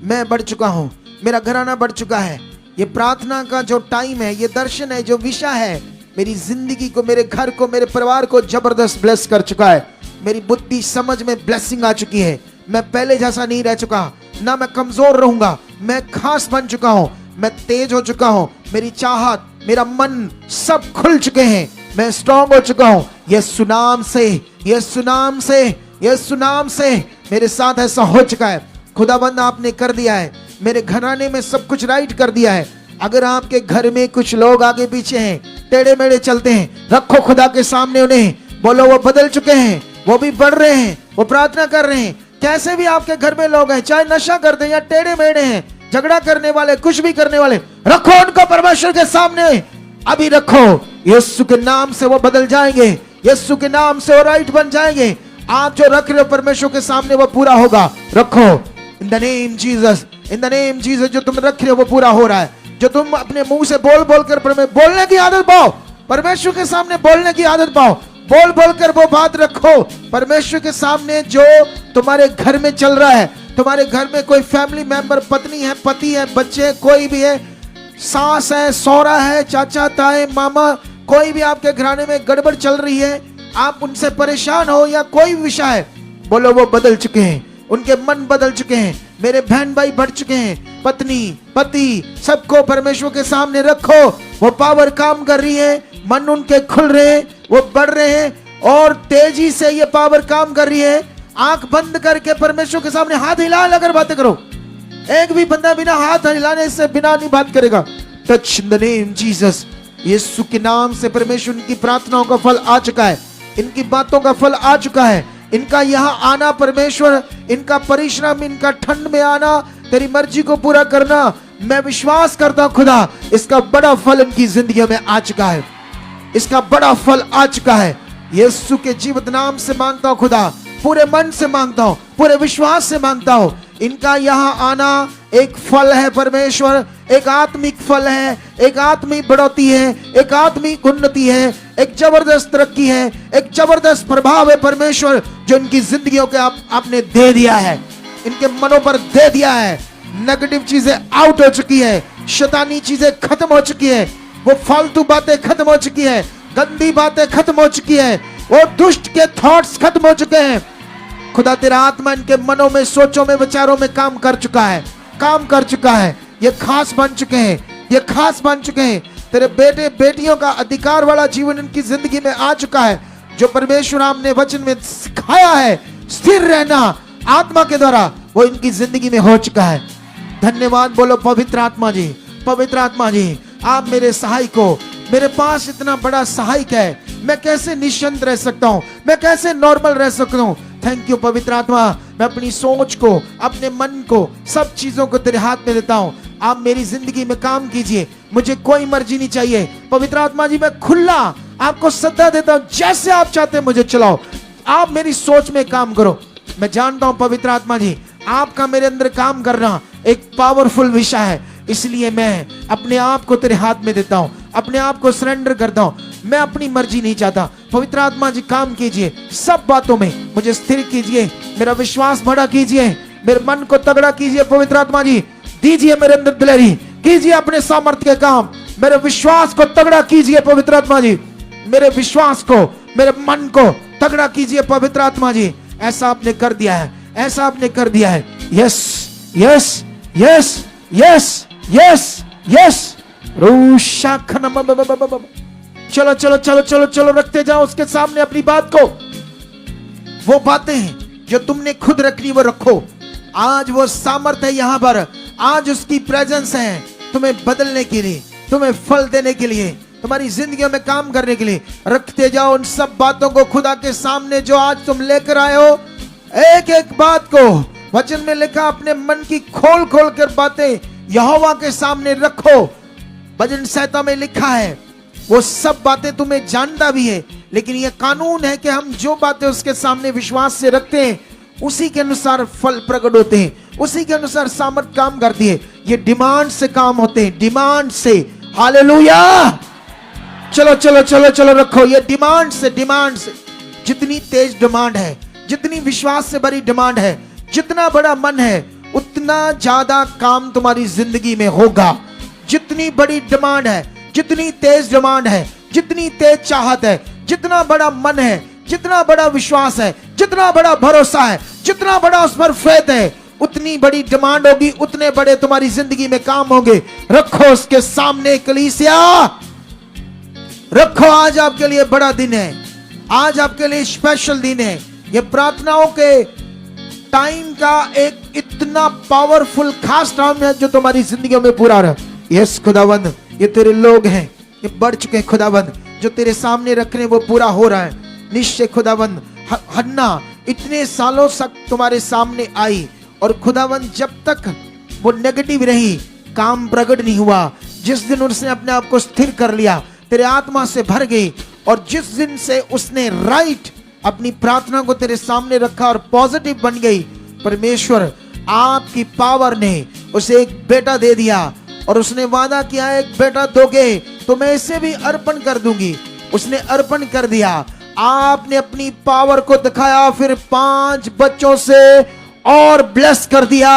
[SPEAKER 1] मैं बढ़ चुका हूं, मेरा घराना बढ़ चुका है। ये प्रार्थना का जो टाइम है, ये दर्शन है, जो विषय है, मेरी जिंदगी को, मेरे घर को, मेरे परिवार को जबरदस्त ब्लेस कर चुका है। मेरी बुद्धि समझ में ब्लेसिंग आ चुकी है। मैं पहले जैसा नहीं रह चुका, ना मैं कमजोर रहूंगा, मैं खास बन चुका हूं, मैं तेज हो चुका हूं, मेरी चाहत, मेरा मन सब खुल चुके हैं, मैं स्ट्रांग हो चुका हूं। यीशु नाम से, यीशु नाम से, यीशु नाम से मेरे साथ ऐसा हो चुका है। खुदाबंद आपने कर दिया है, मेरे घराने में सब कुछ राइट कर दिया है। अगर आपके घर में कुछ लोग आगे पीछे हैं, टेढ़े मेढ़े चलते हैं, रखो खुदा के सामने उन्हें, बोलो वो बदल चुके हैं, वो भी बढ़ रहे हैं, वो प्रार्थना कर रहे हैं। कैसे भी आपके घर में लोग हैं, चाहे नशा करते हैं या टेढ़े मेढ़े हैं, झगड़ा करने वाले, कुछ भी करने वाले, रखो उनको परमेश्वर के सामने, अभी रखो। यीशु के नाम से वो बदल जाएंगे, यीशु के नाम से वो राइट बन जाएंगे। आप जो रख रहे हो परमेश्वर के सामने, वो पूरा होगा। रखो इन the name Jesus, in the name Jesus. जो तुम रख रहे हो वो पूरा हो रहा है। जो तुम अपने मुंह से बोल बोल कर बोलने की आदत पाओ, परमेश्वर के सामने बोलने की आदत पाओ, बोल बोल कर वो बात रखो परमेश्वर के सामने। जो तुम्हारे घर में चल रहा है, तुम्हारे घर में कोई फैमिली मेंबर, पत्नी है, पति है, बच्चे, कोई भी है, सास है, सौरा है, चाचा, ताए, मामा, कोई भी आपके घराने में गड़बड़ चल रही है, आप उनसे परेशान हो या कोई विषय है, बोलो वो बदल चुके हैं, उनके मन बदल चुके हैं, मेरे बहन भाई बढ़ चुके हैं, पत्नी, पति, सबको परमेश्वर के सामने रखो। वो पावर काम कर रही है, मन उनके खुल रहे हैं, वो बढ़ रहे हैं और तेजी से ये पावर काम कर रही है। आंख बंद करके परमेश्वर के सामने हाथ हिला कर बातें करो। एक भी बंदा बिना हाथ हिलाने से बिना नहीं बात करेगा। Touch in the name Jesus. यीशु के नाम से परमेश्वर, इनकी प्रार्थनाओं का फल आ चुका है, इनकी बातों का फल आ चुका है, इनका यहाँ आना परमेश्वर, इनका परिश्रम, इनका ठंड में आना, तेरी मर्जी को पूरा करना, मैं विश्वास करता हूं खुदा, इसका बड़ा फल इनकी जिंदगी में आ चुका है, इसका बड़ा फल आ चुका है। यीशु के जीवित नाम से मांगता हूं खुदा, पूरे मन से मांगता हूं, पूरे विश्वास से मांगता हूं। इनका यहाँ आना एक फल है परमेश्वर, एक आत्मिक फल है, एक आत्मिक बढ़ोतरी है, एक आत्मिक उन्नति है, एक जबरदस्त तरक्की है, एक जबरदस्त प्रभाव है परमेश्वर, जो इनकी जिंदगियों के आपने दे दिया है, इनके मनों पर दे दिया है। नेगेटिव चीजें आउट हो चुकी है, शैतानी चीजें खत्म हो चुकी है, वो फालतू बातें खत्म हो चुकी है, गंदी बातें खत्म हो चुकी है, वो दुष्ट के थॉट्स खत्म हो चुके हैं। खुदा तेरा आत्मा इनके मनों में, सोचों में, विचारों में काम कर चुका है, काम कर चुका है। ये खास बन चुके हैं, ये खास बन चुके हैं। तेरे बेटे बेटियों का अधिकार वाला जीवन इनकी जिंदगी में आ चुका है। जो परमेश्वर आपने वचन में सिखाया है स्थिर रहना आत्मा के द्वारा, वो इनकी जिंदगी में हो चुका है। धन्यवाद बोलो पवित्र आत्मा जी, पवित्र आत्मा जी, आप मेरे सहायक हो। मेरे पास इतना बड़ा सहायक है, मैं कैसे निश्चिंत रह सकता हूँ, मैं कैसे नॉर्मल रह सकता हूँ। थैंक यू पवित्र आत्मा। मैं अपनी सोच को, अपने मन को, सब चीजों को तेरे हाथ में देता हूँ। आप मेरी जिंदगी में काम कीजिए, मुझे कोई मर्जी नहीं चाहिए। पवित्र आत्मा जी, मैं खुला आपको सत्ता देता हूँ, जैसे आप चाहते हैं मुझे चलाओ। आप मेरी सोच में काम करो। मैं जानता हूँ पवित्र आत्मा जी, आपका मेरे अंदर काम करना एक पावरफुल विषय है, इसलिए मैं अपने आप को तेरे हाथ में देता हूँ, अपने आप को सरेंडर करता हूँ। मैं अपनी मर्जी नहीं चाहता। पवित्र आत्मा जी काम कीजिए, सब बातों में मुझे स्थिर कीजिए, मेरा विश्वास बड़ा कीजिए, मेरे मन को तगड़ा कीजिए। पवित्र आत्मा जी दीजिए मेरे अंदर दिलेरी, कीजिए अपने सामर्थ्य के काम, मेरे विश्वास को तगड़ा कीजिए। पवित्र आत्मा जी मेरे विश्वास को, मेरे मन को तगड़ा कीजिए। पवित्र आत्मा जी ऐसा आपने कर दिया है, ऐसा आपने कर दिया है। Yes yes yes yes yes yes. चलो चलो चलो चलो चलो, रखते जाओ उसके सामने अपनी बात को। वो बातें जो तुमने खुद रखनी वो रखो। आज वो सामर्थ है यहाँ पर, आज उसकी प्रेजेंस है तुम्हें बदलने के लिए, तुम्हें फल देने के लिए, तुम्हारी जिंदगियों में काम करने के लिए। रखते जाओ उन सब बातों को खुदा के सामने जो आज तुम लेकर आए हो। एक एक बात को वचन में लिखा, अपने मन की खोल खोल कर बातें यहोवा के सामने रखो। भजन संहिता में लिखा है वो सब बातें तुम्हें जानता भी है, लेकिन ये कानून है कि हम जो बातें उसके सामने विश्वास से रखते हैं उसी के अनुसार फल प्रकट होते हैं, उसी के अनुसार सामर्थ काम करती है। ये डिमांड से काम होते हैं, डिमांड से। हालेलुया। चलो चलो चलो चलो रखो ये डिमांड से, डिमांड से। जितनी तेज डिमांड है, जितनी विश्वास से भरी डिमांड है, जितना बड़ा मन है, उतना ज्यादा काम तुम्हारी जिंदगी में होगा। जितनी बड़ी डिमांड है, जितनी तेज डिमांड है, जितनी तेज चाहत है, जितना बड़ा मन है, जितना बड़ा विश्वास है, जितना बड़ा भरोसा है, जितना बड़ा उस पर फेथ है, उतनी बड़ी डिमांड होगी, उतने बड़े तुम्हारी जिंदगी में काम होंगे। रखो उसके सामने कलीसिया, रखो। आज आपके लिए बड़ा दिन है, आज आपके लिए स्पेशल दिन है। ये प्रार्थनाओं के टाइम का एक इतना पावरफुल खास टाइम है जो तुम्हारी जिंदगियों में पूरा रहा। यस खुदावंद, ये तेरे लोग हैं, ये बढ़ चुके हैं खुदावंद, जो तेरे सामने रख रहे हैं वो पूरा हो रहा है निश्चय खुदावंद। हन्ना इतने सालों तक तुम्हारे सामने आई और खुदावंद जब तक वो नेगेटिव रही, काम प्रकट नहीं हुआ। जिस दिन उसने अपने आप को स्थिर कर लिया, तेरे आत्मा से भर गई, और जिस दिन से उसने राइट अपनी प्रार्थना को तेरे सामने रखा और पॉजिटिव बन गई, परमेश्वर आपकी पावर ने उसे एक बेटा दे दिया और उसने वादा किया एक बेटा दोगे तो मैं इसे भी अर्पण कर दूंगी। उसने अर्पण कर दिया, आपने अपनी पावर को दिखाया, फिर 5 बच्चों से और ब्लेस कर दिया।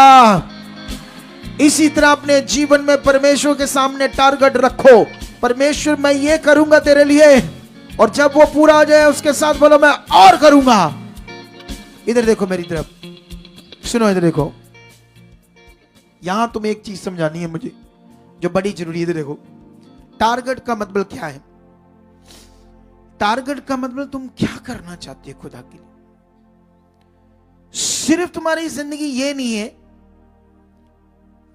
[SPEAKER 1] इसी तरह अपने जीवन में परमेश्वर के सामने टारगेट रखो, परमेश्वर मैं ये करूंगा तेरे लिए, और जब वो पूरा हो जाए उसके साथ बोलो मैं और करूंगा। इधर देखो मेरी तरफ, सुनो इधर देखो, यहां तुम्हें एक चीज समझानी है मुझे जो बड़ी जरूरी है। इधर देखो, टारगेट का मतलब क्या है? टारगेट का मतलब तुम क्या करना चाहते हो खुदा के लिए। सिर्फ तुम्हारी जिंदगी ये नहीं है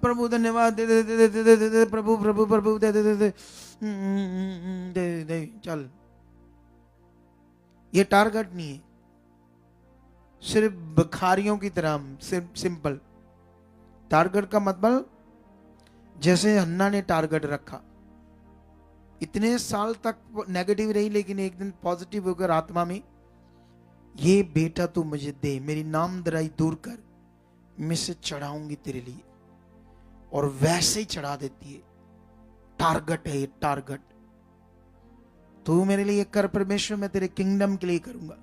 [SPEAKER 1] प्रभु धन्यवाद दे दे दे दे दे दे प्रभु प्रभु प्रभु दे दे दे दे दे दे चल, ये टारगेट नहीं है। सिर्फ भिखारियों की तरह सिंपल। टारगेट का मतलब जैसे हन्ना ने टारगेट रखा, इतने साल तक नेगेटिव रही, लेकिन एक दिन पॉजिटिव होकर आत्मा में, ये बेटा तू मुझे दे, मेरी नामधराई दूर कर, मैं इसे चढ़ाऊंगी तेरे लिए, और वैसे ही चढ़ा देती है। टारगेट है ये, टारगेट। तू मेरे लिए कर परमेश्वर, मैं तेरे किंगडम के लिए करूंगा।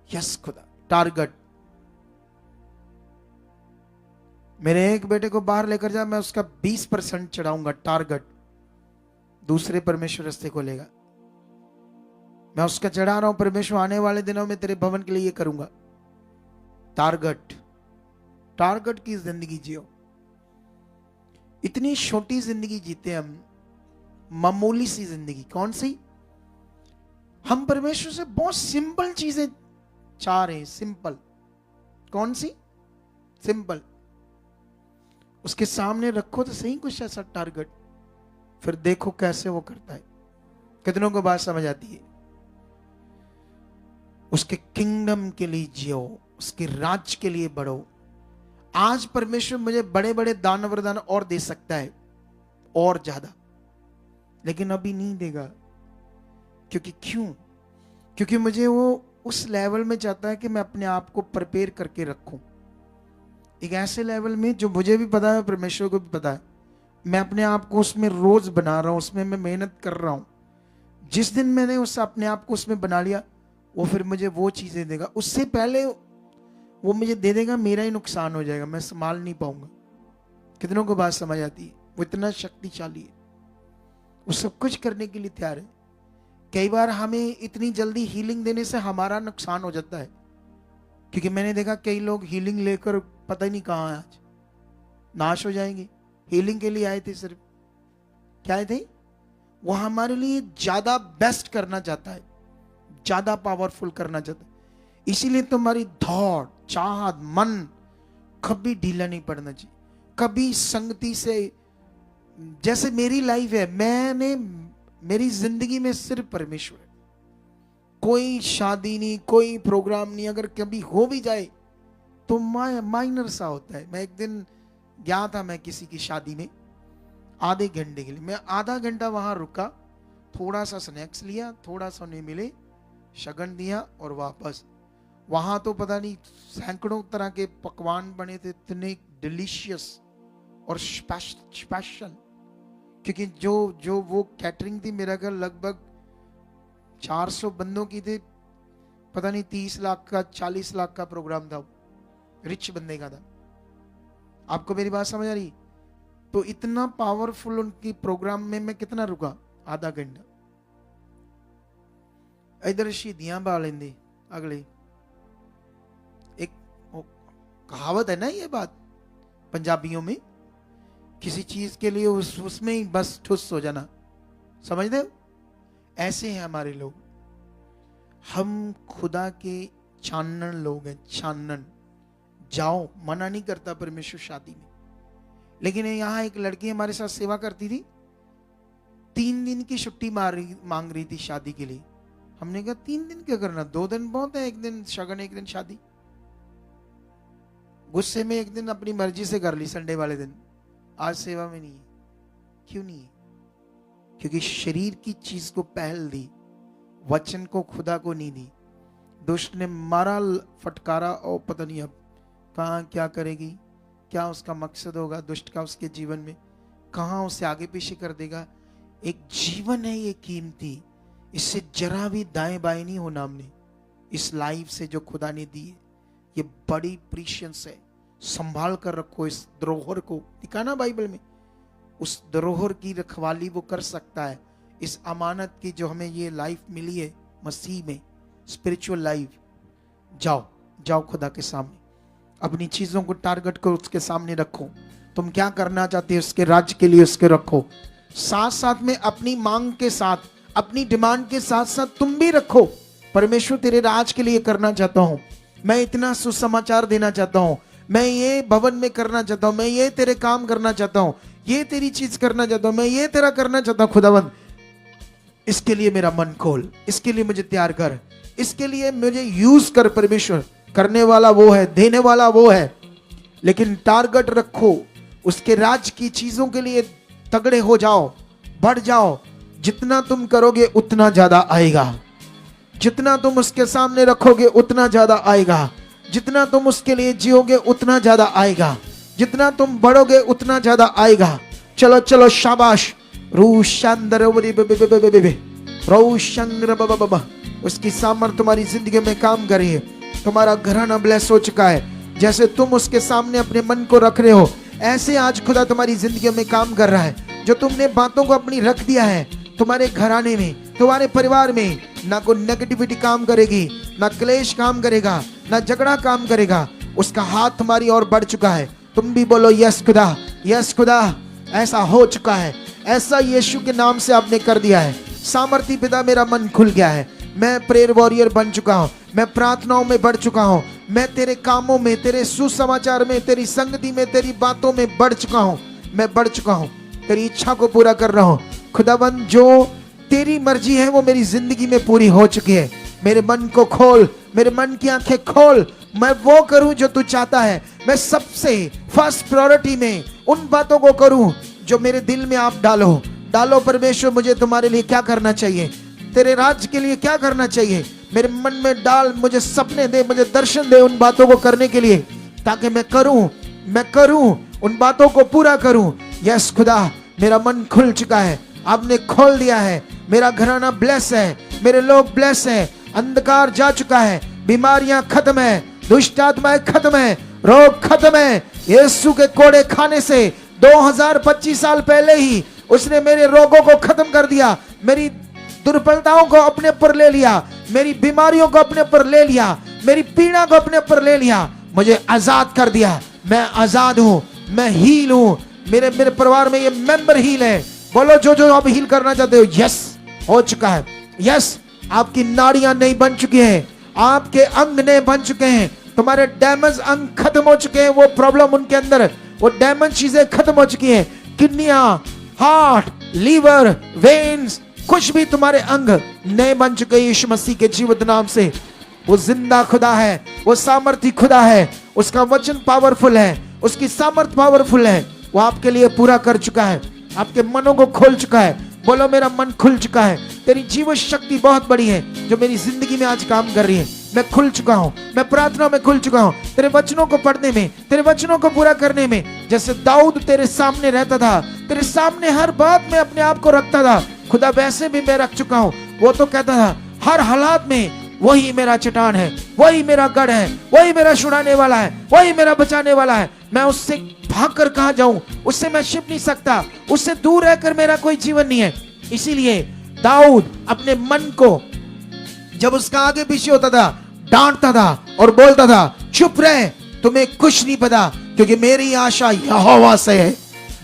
[SPEAKER 1] यस खुदा, टारगेट। मेरे एक बेटे को बाहर लेकर जा, मैं उसका 20% चढ़ाऊंगा, टारगेट। दूसरे परमेश्वर रास्ते खोलेगा। मैं उसका चढ़ा रहा हूं, परमेश्वर आने वाले दिनों में तेरे भवन के लिए ये करूंगा। टारगेट की जिंदगी जियो। इतनी छोटी जिंदगी जीते हम, मामूली सी जिंदगी। कौन सी? हम परमेश्वर से बहुत सिंपल चीजें चाह रहे हैं। सिंपल। कौन सी? सिंपल। उसके सामने रखो तो सही कुछ ऐसा टारगेट, फिर देखो कैसे वो करता है। कितनों को बात समझ आती है? उसके किंगडम के लिए जियो, उसके राज के लिए बढ़ो। आज परमेश्वर मुझे बड़े बड़े दान वरदान और दे सकता है, और ज्यादा, लेकिन अभी नहीं देगा। क्योंकि मुझे वो उस लेवल में चाहता है कि मैं अपने आप को प्रिपेयर करके रखूं, एक ऐसे लेवल में जो मुझे भी पता है, परमेश्वर को भी पता है। मैं अपने आप को उसमें रोज बना रहा हूं, उसमें मैं मेहनत कर रहा हूं। जिस दिन मैंने अपने आप को उसमें बना लिया, वो फिर मुझे वो चीजें देगा। उससे पहले वो मुझे दे देगा, मेरा ही नुकसान हो जाएगा, मैं संभाल नहीं पाऊंगा। कितनों को बात समझ आती है? वो इतना शक्तिशाली है, वो सब कुछ करने के लिए तैयार है। कई बार हमें इतनी जल्दी हीलिंग देने से हमारा नुकसान हो जाता है, क्योंकि मैंने देखा कई लोग हीलिंग लेकर पता ही नहीं कहां है, आज नाश हो जाएंगे। हीलिंग के लिए आए थे, सिर्फ क्या आए थे? वो हमारे लिए ज्यादा बेस्ट करना चाहता है, ज्यादा पावरफुल करना चाहता है। इसीलिए तुम्हारी दौड़, चाहत, मन कभी ढीला नहीं पड़ना चाहिए। कभी संगति से, जैसे मेरी लाइफ है, मेरी जिंदगी में सिर्फ परमेश्वर है। कोई शादी नहीं, कोई प्रोग्राम नहीं। अगर कभी हो भी जाए तो माइनर सा होता है। मैं एक दिन गया था, मैं किसी की शादी में आधे घंटे के लिए। मैं आधा घंटा वहां रुका, थोड़ा सा स्नैक्स लिया, थोड़ा सा उन्हें मिले, शगन दिया और वापस। वहां तो पता नहीं सैकड़ों तरह के पकवान बने थे, इतने डिलीशियस और स्पेशल। क्योंकि जो वो कैटरिंग थी, मेरा घर लगभग 400 बंदों की थी। पता नहीं 30 लाख का, 40 लाख का प्रोग्राम था, रिच बंदे का था। आपको मेरी बात समझ आ रही? तो इतना पावरफुल उनकी प्रोग्राम में मैं कितना रुका? आधा घंटा। इधर शहीदियां बा लेंदे अगले। एक कहावत है ना ये बात पंजाबियों में, किसी चीज के लिए उसमें ही बस ठुस हो जाना। समझते हो? ऐसे हैं हमारे लोग। हम खुदा के चानन लोग हैं, चानन। जाओ, मना नहीं करता परमेश्वर शादी में। लेकिन यहाँ एक लड़की हमारे साथ सेवा करती थी, 3 दिन की छुट्टी मांग रही थी शादी के लिए। हमने कहा 3 दिन क्या करना, 2 दिन बहुत है, 1 दिन शगन, 1 दिन शादी। गुस्से में 1 दिन अपनी मर्जी से कर ली, संडे वाले दिन। आज सेवा में नहीं है। क्यों नहीं है? क्योंकि शरीर की चीज को पहल दी, वचन को खुदा को नहीं दी। दुष्ट ने मारा, फटकारा, और पता नहीं अब कहां क्या करेगी, क्या उसका मकसद होगा दुष्ट का उसके जीवन में, कहां उसे आगे पीछे कर देगा। एक जीवन है ये कीमती, इससे जरा भी दाएं बाएं नहीं होना हमने। इस लाइफ से जो खुदा ने दी है, ये बड़ी प्रीशियस है। संभाल कर रखो इस धरोहर को। लिखा ना बाइबल में, उस धरोहर की रखवाली वो कर सकता है। इस अमानत की जो हमें ये लाइफ मिली है मसीह में, स्पिरिचुअल लाइफ। जाओ खुदा के सामने, अपनी चीजों को टारगेट को उसके सामने रखो। तुम क्या करना चाहते हो उसके राज्य के लिए उसके रखो। साथ साथ में अपनी मांग के साथ, अपनी डिमांड के साथ साथ तुम भी रखो। परमेश्वर तेरे राज के लिए करना चाहता हूं, मैं इतना सुसमाचार देना चाहता हूं, मैं ये भवन में करना चाहता हूं, मैं ये तेरे काम करना चाहता हूं, ये तेरी चीज करना चाहता हूं, मैं ये तेरा करना चाहता हूं। खुदावंद, इसके लिए मेरा मन खोल, इसके लिए मुझे तैयार कर, इसके लिए मुझे यूज कर। परमेश्वर करने वाला वो है, देने वाला वो है, लेकिन टारगेट रखो। उसके राज की चीजों के लिए तगड़े हो जाओ, बढ़ जाओ। जितना तुम करोगे उतना ज्यादा आएगा। जितना तुम उसके सामने रखोगे उतना ज्यादा आएगा। जितना तुम उसके लिए जियोगे उतना ज्यादा आएगा। जितना तुम बढ़ोगे उतना ज्यादा आएगा। चलो चलो, शाबाश। उसकी सामर्थ तुम्हारी जिंदगी में काम कर रही है। तुम्हारा घराना ब्लेस हो चुका है। जैसे तुम उसके सामने अपने मन को रख रहे हो, ऐसे आज खुदा तुम्हारी जिंदगी में काम कर रहा है। जो तुमने बातों को अपनी रख दिया है, तुम्हारे घराने में, तुम्हारे परिवार में ना कोई नेगेटिविटी काम करेगी, ना क्लेश काम करेगा, ना झगड़ा काम करेगा। उसका हाथ तुम्हारी ओर बढ़ चुका है। तुम भी बोलो यस खुदा, यस खुदा, ऐसा हो चुका है, ऐसा यीशु के नाम से आपने कर दिया है। सामर्थी पिता, मेरा मन खुल गया है, मैं प्रेयर वॉरियर बन चुका हूँ, मैं प्रार्थनाओं में बढ़ चुका हूँ, मैं तेरे कामों में, तेरे सुसमाचार में, तेरी संगति में, तेरी बातों में बढ़ चुका हूँ, मैं बढ़ चुका हूँ, तेरी इच्छा को पूरा कर रहा हूँ। खुदाबंद, जो तेरी मर्जी है वो मेरी जिंदगी में पूरी हो चुकी है। मेरे मन को खोल, मेरे मन की आंखें खोल, मैं वो करूं जो तू चाहता है। मैं सबसे फर्स्ट प्रायोरिटी में उन बातों को करूं जो मेरे दिल में आप डालो परमेश्वर, मुझे तुम्हारे लिए क्या करना चाहिए, तेरे राज्य के लिए क्या करना चाहिए, मेरे मन में डाल, मुझे सपने दे, मुझे दर्शन दे उन बातों को करने के लिए, ताकि मैं करूं उन बातों को पूरा करूं। यस खुदा, मेरा मन खुल चुका है, आपने खोल दिया है। मेरा घराना ब्लेस है, मेरे लोग ब्लेस है, अंधकार जा चुका है, बीमारियां खत्म है, दुष्ट आत्माएं खत्म है, रोग खत्म है। यीशु के कोड़े खाने से 2025 साल पहले ही उसने मेरे रोगों को खत्म कर दिया, मेरी दुर्बलताओं को अपने ऊपर ले लिया, मेरी बीमारियों को अपने ऊपर ले लिया, मेरी पीड़ा को अपने ऊपर ले लिया, मुझे आजाद कर दिया। मैं आजाद हूं, मैं हील हूं, मेरे परिवार में ये मेंबर हील है। बोलो जो जो आप हील करना चाहते हो, यस हो चुका है। यस, आपकी नाड़ियां नहीं बन चुकी हैं, आपके अंग नहीं बन चुके हैं, तुम्हारे डैमेज अंग खत्म हो चुके हैं, वो प्रॉब्लम उनके अंदर, वो डैमेज चीजें खत्म हो चुकी हैं। किडनियां, हार्ट, लीवर, वेन्स, कुछ भी तुम्हारे अंग नए बन चुके हैं यीशु मसीह के जीवित नाम से। वो जिंदा खुदा है, वो सामर्थी खुदा है, उसका वचन पावरफुल है, उसकी सामर्थ पावरफुल है। वो आपके लिए पूरा कर चुका है, आपके मनों को खोल चुका है। बोलो मेरा मन खुल चुका है। तेरी जीवन शक्ति बहुत बड़ी है जो मेरी जिंदगी में आज काम कर रही है। मैं खुल चुका हूँ, मैं प्रार्थना में खुल चुका हूँ, तेरे वचनों को पढ़ने में, तेरे वचनों को पूरा करने में। जैसे दाऊद तेरे सामने रहता था, तेरे सामने हर बात में अपने आप को रखता था, खुदा वैसे भी मैं रख चुका हूँ। वो तो कहता था हर हालात में वही मेरा चट्टान है, वही मेरा गढ़ है, वही मेरा छुड़ाने वाला है, वही मेरा बचाने वाला है। मैं उससे भाग कर कहां जाऊं, उससे मैं छिप नहीं सकता, उससे दूर रहकर मेरा कोई जीवन नहीं है। इसीलिए दाऊद अपने मन को जब उसका आगे पीछे होता था डांटता था और बोलता था चुप रहे, तुम्हें कुछ नहीं पता, क्योंकि मेरी आशा यहोवा से है।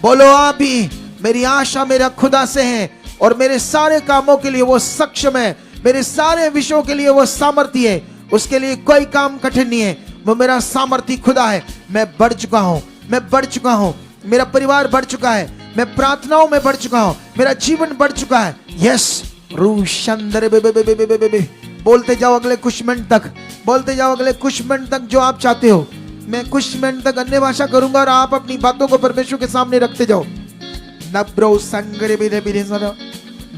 [SPEAKER 1] बोलो आप भी, मेरी आशा मेरा खुदा से है और मेरे सारे कामों के लिए वो सक्षम है, मेरे सारे विषयों के लिए वो सामर्थी है, उसके लिए कोई काम कठिन नहीं है। वो मेरा सामर्थी खुदा है। मैं बढ़ चुका हूं, मैं बढ़ चुका हूं, मेरा परिवार बढ़ चुका है, मैं प्रार्थनाओं में बढ़ चुका हूं, मेरा जीवन बढ़ चुका है। यस रूशंदर बोलते जाओ अगले कुछ मिनट तक, बोलते जाओ अगले कुछ मिनट तक जो आप चाहते हो। मैं कुछ मिनट तक अन्य भाषा करूंगा और आप अपनी बातों को परमेश्वर के सामने रखते जाओ। नब्रो संगरे बिरे बिरे सरा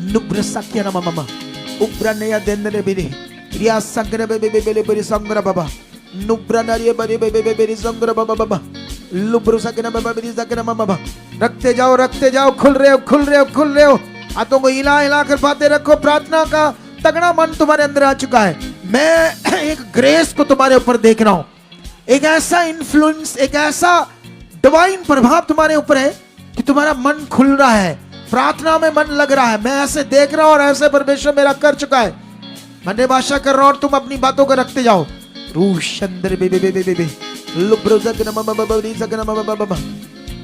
[SPEAKER 1] नुब्र सख्य न ममा उब्र नया देंदरे बिरे रिया संगरे बेबे बेबे बेरे संगरा बाबा नुब्र नरिये बरे बेबे बेरे संगरा बाबा बाबा लुब्रु सखना बाबा बिरे सखना ममा बाबा। रखते जाओ, खुल रहे हो। हाथों को हिला हिला कर बातें रखो। प्रार्थना का तगड़ा मन तुम्हारे अंदर आ चुका है। मैं एक ग्रेस को तुम्हारे ऊपर देख रहा हूं, एक ऐसा इन्फ्लुएंस, एक ऐसा डिवाइन प्रभाव तुम्हारे ऊपर है कि तुम्हारा मन खुल रहा है, प्रार्थना में मन लग रहा है। मैं ऐसे देख रहा हूं और ऐसे परमेश्वर मेरा कर चुका है। मैं भाषा कर रहा हूं और तुम अपनी बातों को रखते जाओ। रूशंदर बेबे बेबे बेबे लुब्रोजक नम बाबा बबरी जक नम बाबा बाबा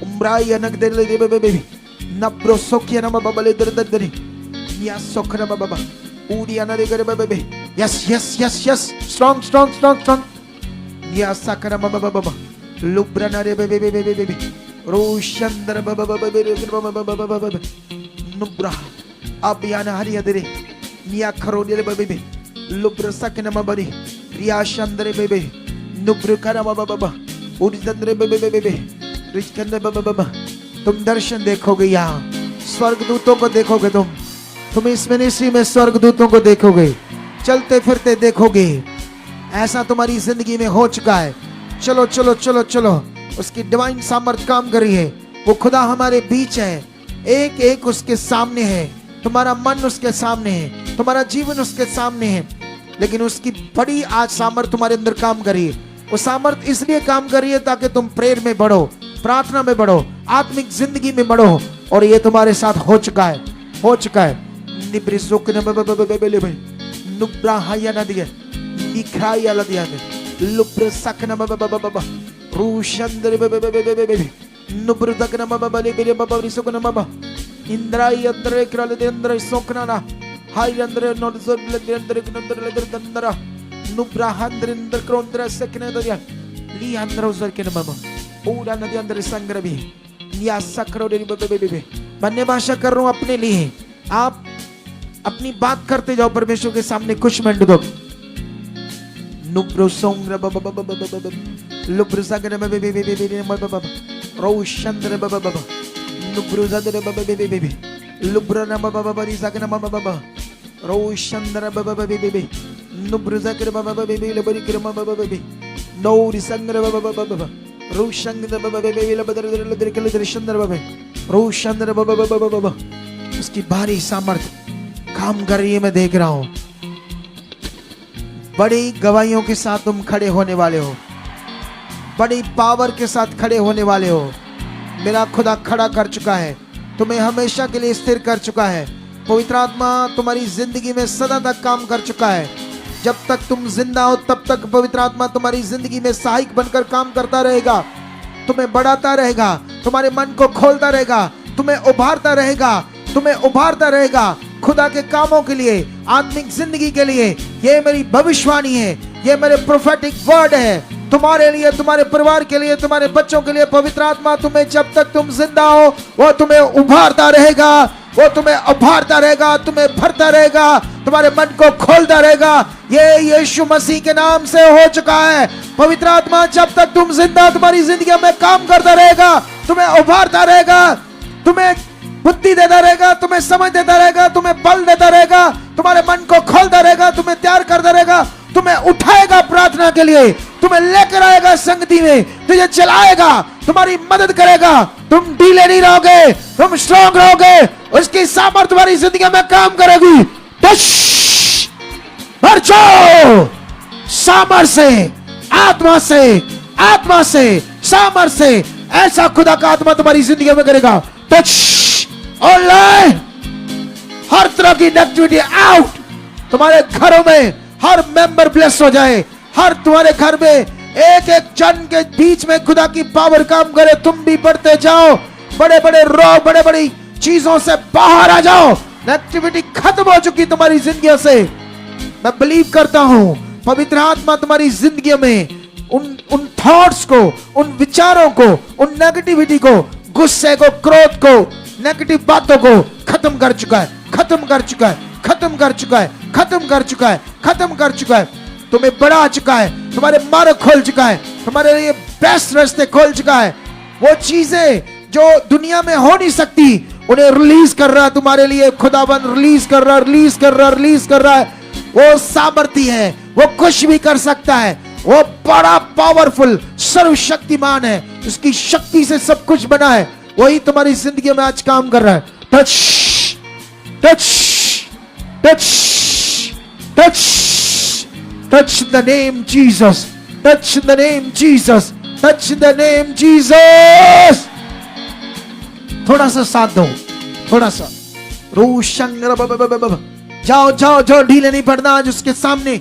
[SPEAKER 1] उम्राई अनक दे ले बेबे बेबे नब्रो सोकिया नम बाबा ले दर दर दरी या सोख नम बाबा पूरी अना दे करे बेबे। यस स्ट्रांग या सकरा नम बाबा बाबा लुब्रना रे बेबे बेबे बेबे रोशंदर बाबा बाबा बेबे नुब्रा अब याना हरिया दे निया खरो दे बेबे लुब्र सक नम बरी रिया शंदरे बेबे नुब्र करा बाबा बाबा उड़दंदरे बेबे बेबे रिचकंदरे बाबा बाबा। तुम दर्शन देखोगे, यहाँ स्वर्गदूतों को देखोगे, तुम इस मिनिस्ट्री में स्वर्गदूतों को देखोगे, चलते फिरते देखोगे। ऐसा तुम्हारी जिंदगी में हो चुका है। चलो उसकी डिवाइन सामर्थ काम कर रही है। वो खुदा हमारे बीच है, एक एक उसके सामने है। तुम्हारा मन उसके सामने है, तुम्हारा जीवन उसके सामने है, लेकिन उसकी बड़ी आज सामर्थ तुम्हारे अंदर काम कर रही है। वो सामर्थ इसलिए काम कर रही है ताकि तुम प्रेयर में बढ़ो, प्रार्थना में बढ़ो, आत्मिक जिंदगी में बढ़ो। और ये तुम्हारे साथ हो चुका है। निब्रिसोक न बबबबबले नुब्रा हाया न दिया निखराया ल दिया लुब्र सकन बबबबब रूशंद्र बबबबबब नुब्र तकन बबबले बेरे बबरिसोक न बब इंद्राय अंद्र क्रल दे अंद्र सोकना ना हाय अंद्र नोजर ले अंद्र नंद्र ले अंद्र नुब्रा हंद्र अंद्र क्रोंद्र सकने दरिया ली अंद्र उजर के न बब पूरा नदी अंदर संग्रह भी या सकरो दे बबबबब मैं भाषा कर रहा हूं अपने लिए। आप अपनी बात करते जाओ परमेश्वर के सामने कुछ मिनट दो। नुब्रो सोंग्र बबबबबब लुब्रो सगन बबबबब रोशंद्र बबबब नुब्रो जदर बबबबब लुब्रो न बबबबरी सगन बबबब रोशंद्र बबबबब नुब्रो जकर बबबबब लबरी क्रम बबबब नौरी संग्र बबबबब रोशंद्र बबबब लबदर लदर कल दर्शंद्र बबब रोशंद्र बबबबब उसकी भारी सामर्थ काम कर रही है। मैं देख रहा हूं बड़ी गवाहियों के साथ तुम खड़े होने वाले हो, बड़ी पावर के साथ खड़े होने वाले हो। मेरा खुदा खड़ा कर चुका है, तुम्हें हमेशा के लिए स्थिर कर चुका है। पवित्र आत्मा तुम्हारी जिंदगी में सदा तक काम कर चुका है। जब तक तुम जिंदा हो तब तक पवित्र आत्मा तुम्हारी जिंदगी में सहायक बनकर काम करता रहेगा, तुम्हें बढ़ाता रहेगा, तुम्हारे मन को खोलता रहेगा, तुम्हें उभारता रहेगा, तुम्हें उभारता रहेगा खुदा के कामों के लिए, आत्मिक जिंदगी के लिए। ये मेरी भविष्यवाणी है, ये मेरे प्रोफेटिक वर्ड है तुम्हारे लिए, तुम्हारे परिवार के लिए, तुम्हारे बच्चों के लिए। पवित्र आत्मा तुम्हें जब तक तुम जिंदा हो वो तुम्हें उभारता रहेगा, वो तुम्हें उभारता रहेगा, तुम्हें भरता रहेगा, तुम्हारे मन को खोलता रहेगा। ये यीशु मसीह के नाम से हो चुका है। पवित्र आत्मा जब तक तुम जिंदा तुम्हारी जिंदगी में काम करता रहेगा, तुम्हें उभारता रहेगा, तुम्हें बुद्धि देता रहेगा, तुम्हें समझ देता रहेगा, तुम्हें बल देता रहेगा, तुम्हारे मन को खोलता रहेगा, तुम्हें तैयार करता रहेगा, तुम्हें उठाएगा प्रार्थना के लिए, तुम्हें लेकर आएगा संगति में, तुझे चलाएगा, तुम्हारी मदद करेगा। तुम ढीले नहीं रहोगे, तुम स्ट्रॉन्ग रहोगे, उसकी सामर्थ तुम्हारी जिंदगी में काम करेगी। भर जाओ सामर्थ से, आत्मा से, आत्मा से, सामर्थ से। ऐसा खुदा का आत्मा तुम्हारी जिंदगी में करेगा। टच ऑनलाइन हर तरह की नेगेटिविटी आउट। तुम्हारे घरों में हर मेंबर ब्लेस हो जाए, हर तुम्हारे घर में एक एक जन के बीच में खुदा की पावर काम करे। तुम भी बढ़ते जाओ, बड़े बड़े रोग, बड़े बड़ी चीजों से बाहर आ जाओ। नेगेटिविटी खत्म हो चुकी तुम्हारी जिंदगी से। मैं बिलीव करता हूं पवित्र आत्मा तुम्हारी जिंदगी में उन थॉट्स को, उन विचारों को, उन नेगेटिविटी को, गुस्से को, क्रोध को, नेगेटिव बातों को खत्म कर चुका है, खत्म कर चुका है, खत्म कर चुका है, खत्म कर चुका है, खत्म कर चुका है। तुम्हें बढ़ा चुका है, तुम्हारे मार्ग खोल चुका है, तुम्हारे लिए बेस्ट रास्ते खोल चुका है। वो चीजें जो दुनिया में हो नहीं सकती उन्हें रिलीज कर रहा है तुम्हारे लिए। खुदाबंद रिलीज कर रहा, रिलीज कर रहा, रिलीज कर रहा है। वो सामर्थी है, वो कुछ भी कर सकता है, वो बड़ा पावरफुल सर्वशक्तिमान है, उसकी शक्ति से सब कुछ बना है। वही तुम्हारी जिंदगी में आज काम कर रहा है। Touch touch touch touch touch the name Jesus, touch the name Jesus, touch the name Jesus. थोड़ा सा साथ दो, थोड़ा सा। जाओ जाओ जाओ, ढीले नहीं पड़ना। आज उसके सामने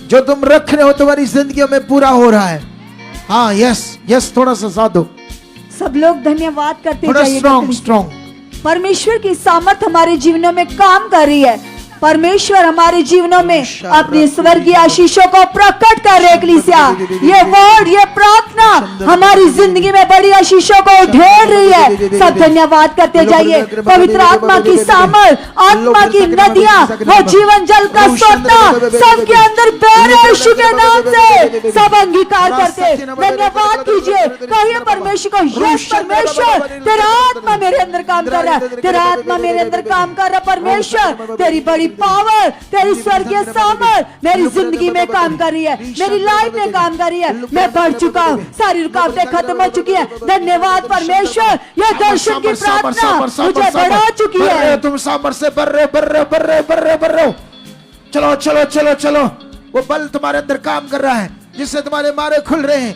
[SPEAKER 1] जो तुम रख रहे हो तुम्हारी जिंदगी में पूरा हो रहा है। हाँ, यस यस, थोड़ा सा साथ दो।
[SPEAKER 7] सब लोग धन्यवाद करते
[SPEAKER 1] थोड़ा
[SPEAKER 7] जाइए।
[SPEAKER 1] Strong strong.
[SPEAKER 7] परमेश्वर की सामर्थ हमारे जीवनों में काम कर रही है। परमेश्वर हमारे जीवनों में अपनी स्वर्गीय आशीषों को प्रकट कर रहे कलीसिया। ये वर्ड, ये प्रार्थना हमारी जिंदगी में बड़ी आशीषों को ढेर रही है। सब धन्यवाद करते जाइए। पवित्र आत्मा की सामर्थ, आत्मा की नदियां, वो जीवन जल का सोता सबके अंदर बह रहे यीशु के नाम से। सब अंगीकार करते धन्यवाद कीजिए। कहिए परमेश्वर को, यस परमेश्वर तेरा आत्मा मेरे अंदर काम कर रहा है, तेरा आत्मा मेरे अंदर काम कर रहा है। परमेश्वर तेरी बड़ी पावर, तेरी स्वर्गीय सामर्थ मेरी जिंदगी में काम कर रही है, मेरी लाइफ में काम कर रही है। मैं बढ़ चुका हूँ, सारी रुकावटें खत्म हो चुकी है। धन्यवाद परमेश्वर, यह दर्शन की प्रार्थना मुझे बढ़ा चुकी है।
[SPEAKER 1] तुम सामर्थ से बढ़ रहे, बढ़ रहे, बढ़ रहे, बढ़ रहे, बढ़ रहे हो। चलो चलो चलो चलो। वो बल तुम्हारे अंदर काम कर रहा है जिससे तुम्हारे मारे खुल रहे हैं।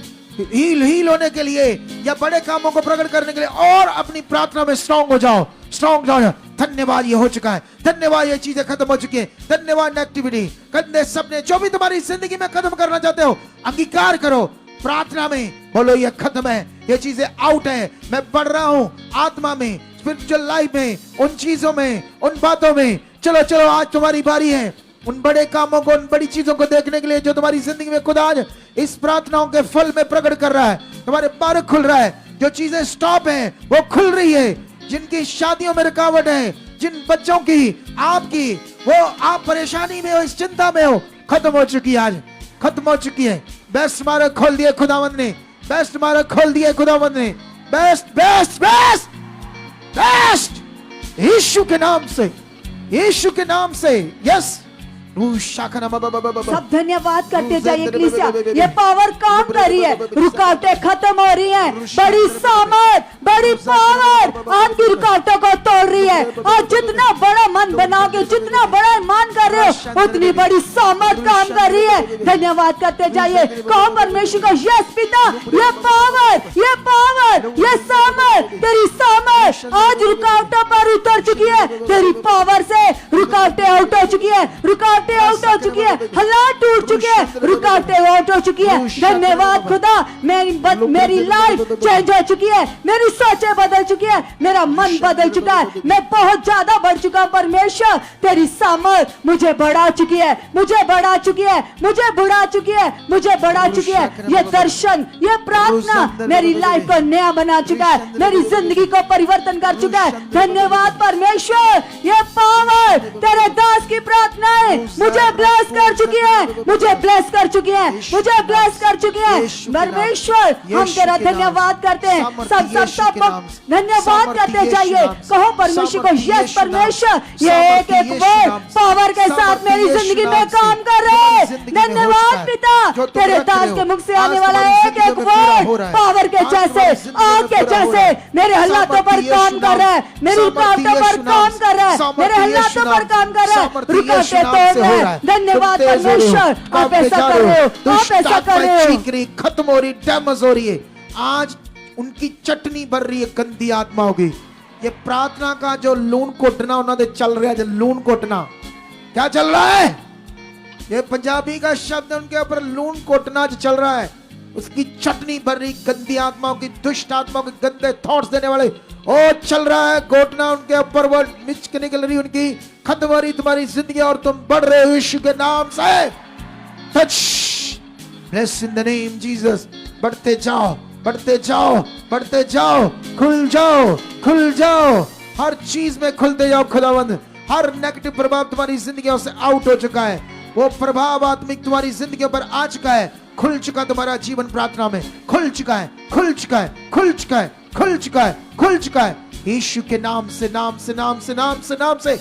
[SPEAKER 1] हील होने के लिए या बड़े कामों को प्रकट करने के लिए और अपनी प्रार्थना में स्ट्रांग हो जाओ, स्ट्रांग हो जाओ। धन्यवाद, ये हो चुका है। धन्यवाद, ये चीजें खत्म हो चुकी है। धन्यवाद नेगेटिविटी, गंदे सपने जो भी तुम्हारी जिंदगी में खत्म करना चाहते हो, अंगीकार करो प्रार्थना में, बोलो ये खत्म है, ये चीजें आउट है। मैं बढ़ रहा हूं आत्मा में, स्पिरिचुअल लाइफ में, उन चीजों में, उन बातों में। चलो चलो, आज तुम्हारी बारी है उन बड़े कामों को, उन बड़ी चीजों को देखने के लिए जो तुम्हारी जिंदगी में खुदा आज इस प्रार्थनाओं के फल में प्रकट कर रहा है। तुम्हारे बार खुल रहा है, जो चीजें स्टॉप है वो खुल रही है। जिनकी शादियों में रुकावट है, जिन बच्चों की, आपकी, वो आप परेशानी में हो, इस चिंता में हो, खत्म हो चुकी है, आज खत्म हो चुकी है। बेस्ट मार्ग खोल दिए खुदावंद ने, बेस्ट मार्ग खोल दिए खुदावंद ने। बेस्ट बेस्ट बेस्ट बेस्ट यीशु के नाम से, यीशु के नाम से। यस,
[SPEAKER 7] सब धन्यवाद करते जाइए कलीसिया। ये पावर काम कर रही है, रुकावटें खत्म हो रही हैं। बड़ी सामर्थ, बड़ी पावर आपकी रुकावटों को तोड़ रही है। और जितना बड़ा मन बनाओगे, जितना बड़ा ईमान कर रहे हो, उतनी बड़ी सामर्थ काम कर रही है। धन्यवाद करते जाइए। कहो परमेश्वर को, यस पिता, ये पावर, ये पावर, ये सामर्थ, तेरी सामर्थ आज रुकावटों पर उतर चुकी है। तेरी पावर से रुकावटें आउट हो चुकी है, रुकावटें आउट हो चुकी है, हालात टूट चुके हैं, रुकावटें आउट हो चुकी है। धन्यवाद खुदा, मेरी लाइफ चेंज हो चुकी है, मेरी सोचें बदल चुकी है, मेरा मन बदल चुका है, मैं बहुत ज्यादा बढ़ चुका। परमेश्वर तेरी सामर्थ मुझे बढ़ा चुकी है, मुझे बढ़ा चुकी है, मुझे बढ़ा चुकी है, मुझे बढ़ा चुकी है। ये दर्शन, ये प्रार्थना मेरी लाइफ को नया बना चुका है, मेरी जिंदगी को परिवर्तन कर चुका है। धन्यवाद परमेश्वर, ये पावर तेरे दास की प्रार्थनाएं मुझे ब्लेस कर चुकी है, मुझे ब्लेस कर चुकी है, मुझे ब्लेस कर चुकी है। परमेश्वर हम तेरा धन्यवाद करते हैं। सब धन्यवाद करते जाइए। कहो परमेश्वर को, यस परमेश्वर, ये एक एक वर्ड पावर के साथ मेरी जिंदगी में काम कर रहे हैं। धन्यवाद पिता, तेरे दास के मुख से आने वाला एक एक वर्ड पावर के जैसे, आग के जैसे मेरे हालातों पर काम कर रहा है, मेरी रुकावटों पर काम कर रहा है, मेरे हालातों पर काम कर रहा है, रुकावटें तोड़ रहा है। धन्यवाद परमेश्वर, आप ऐसा कर रहे हो, आप ऐसा कर रहे हो।
[SPEAKER 1] खत्म हो रही, डैमेज हो रही है। आज उनकी चटनी भर रही है गंदी आत्माओं की। ये प्रार्थना का जो लून कोटना उन्होंने चल रहा है, जो लून कोटना क्या चल रहा है, ये पंजाबी का शब्द, उनके ऊपर लून कोटना जो चल रहा है, उसकी चटनी भर रही गंदी आत्माओं की, दुष्ट आत्माओं के गंदे थॉट्स देने वाले, ओ चल रहा है घोटना उनके ऊपर, वो मिच के निकल रही उनकी, खत्म हो रही तुम्हारी जिंदगी और तुम बढ़ रहे हो यीशु के नाम से। Touch, bless in the name Jesus. बढ़ते जाओ, बढ़ते जाओ, बढ़ते जाओ, खुल जाओ, खुल जाओ, हर चीज में खुलते जाओ खुदावंद। हर नेगेटिव प्रभाव तुम्हारी जिंदगी से आउट हो चुका है, वो प्रभाव आत्मिक तुम्हारी जिंदगी पर आ चुका है, खुल चुका तुम्हारा जीवन प्रार्थना में, खुल चुका है, खुल चुका है, खुल चुका है, खुल चुका है, खुल चुका है यीशु के नाम से, नाम से, नाम से, नाम से, नाम से।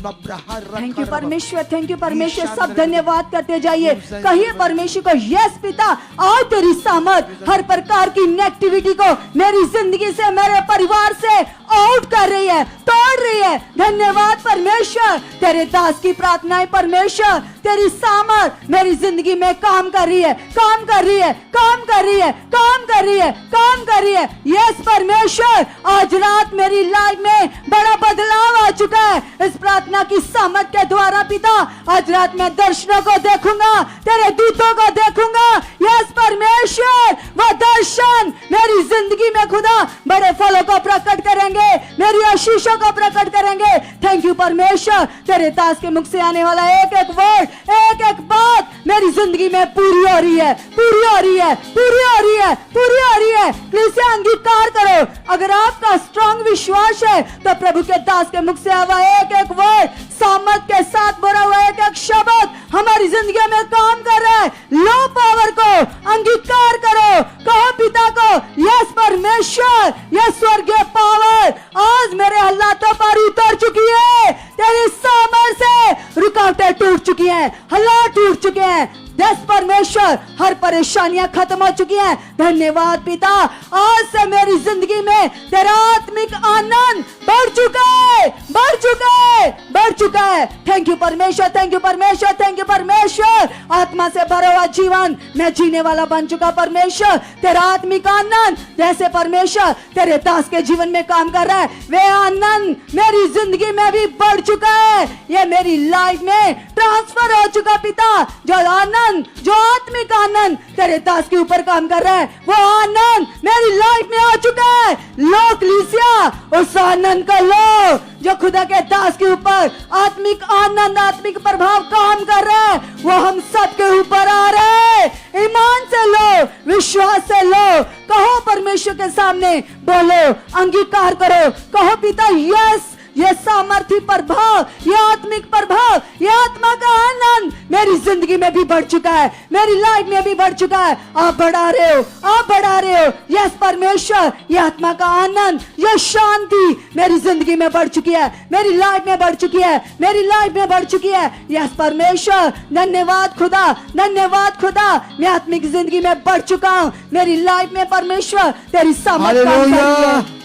[SPEAKER 7] थैंक यू परमेश्वर, थैंक यू परमेश्वर। सब धन्यवाद करते जाइए। कहिए परमेश्वर को, यस पिता, आज तेरी सामर्थ हर प्रकार की नेगेटिविटी को मेरी जिंदगी से, मेरे परिवार से आउट कर रही है, तोड़ रही है। धन्यवाद परमेश्वर, तेरे दास की प्रार्थनाएं परमेश्वर, तेरी सामर्थ मेरी जिंदगी में काम कर रही है, काम कर रही है, काम कर रही है, काम कर रही है, काम कर रही है। यस परमेश्वर, आज रात मेरी लाइफ में बड़ा बदलाव आ चुका है इस प्रार्थना की सामर्थ के द्वारा। पिता, आज रात मैं दर्शनों को देखूंगा, तेरे दूतों को देखूंगा। यस परमेश्वर, वह दर्शन मेरी जिंदगी में खुदा बड़े फलों को प्रकट करेंगे, मेरी आशीषों को प्रकट करेंगे। थैंक यू परमेश्वर, तेरे दास के मुख से आने वाला एक एक वर्ड, एक एक बात मेरी जिंदगी में पूरी हो रही है, पूरी हो रही है, पूरी हो रही है, पूरी हो रही है। प्लीज अंगीकार करो। अगर आपका स्ट्रॉन्ग विश्वास है तो प्रभु के दास के मुख से आवा एक एक वर्ड, सामर्थ के साथ भरा हुआ एक एक शब्द हमारी जिंदगी में काम कर रहा है। लो पावर को अंगीकार करो, कहो पिता को, यस परमेश्वर, यस स्वर्गीय पावर आज मेरे हालातों पर उतर चुकी है। तेरी सामर्थ से रुकावटें टूट चुकी हैं, हालात टूट चुके हैं। यस परमेश्वर, हर परेशानियां खत्म हो चुकी हैं। धन्यवाद पिता, आज से मेरी जिंदगी में तेरा आत्मिक आनंद बढ़ चुका है, बढ़ चुका है, बढ़ चुका है। थैंक यू परमेश्वर, थैंक यू परमेश्वर, थैंक यू परमेश्वर। आत्मा से भरा हुआ जीवन मैं जीने वाला बन चुका। परमेश्वर तेरा आत्मिक आनंद जैसे परमेश्वर तेरे दास के जीवन में काम कर रहा है, वे आनंद मेरी जिंदगी में भी बढ़ चुका है। ये मेरी लाइफ में ट्रांसफर हो चुका पिता। जो आनंद, जो आत्मिक आनंद तेरे दास के ऊपर काम कर रहा है, वो आनंद मेरी लाइफ में आ चुका है। लो कलीसिया, उस आनंद को लो जो खुदा के दास के ऊपर आत्मिक आनंद, आत्मिक प्रभाव काम कर रहा है, वो हम सब के ऊपर आ रहा है। ईमान से लो, विश्वास से लो, कहो परमेश्वर के सामने, बोलो, अंगीकार करो, कहो पिता यस, ये सामर्थ्य प्रभाव, ये आत्मिक प्रभाव, ये आत्मा का आनंद मेरी जिंदगी में भी बढ़ चुका है, मेरी लाइफ में भी बढ़ चुका है। आप बढ़ा रहे हो, आप बढ़ा रहे हो। यस परमेश्वर, ये आत्मा का आनंद, ये शांति मेरी जिंदगी में बढ़ चुकी है, मेरी लाइफ में बढ़ चुकी है, मेरी लाइफ में बढ़ चुकी है। यस परमेश्वर, धन्यवाद खुदा, धन्यवाद खुदा। मैं आत्मिक जिंदगी में बढ़ चुका हूँ, मेरी लाइफ में परमेश्वर तेरी सामर्थ्य काम कर रही है।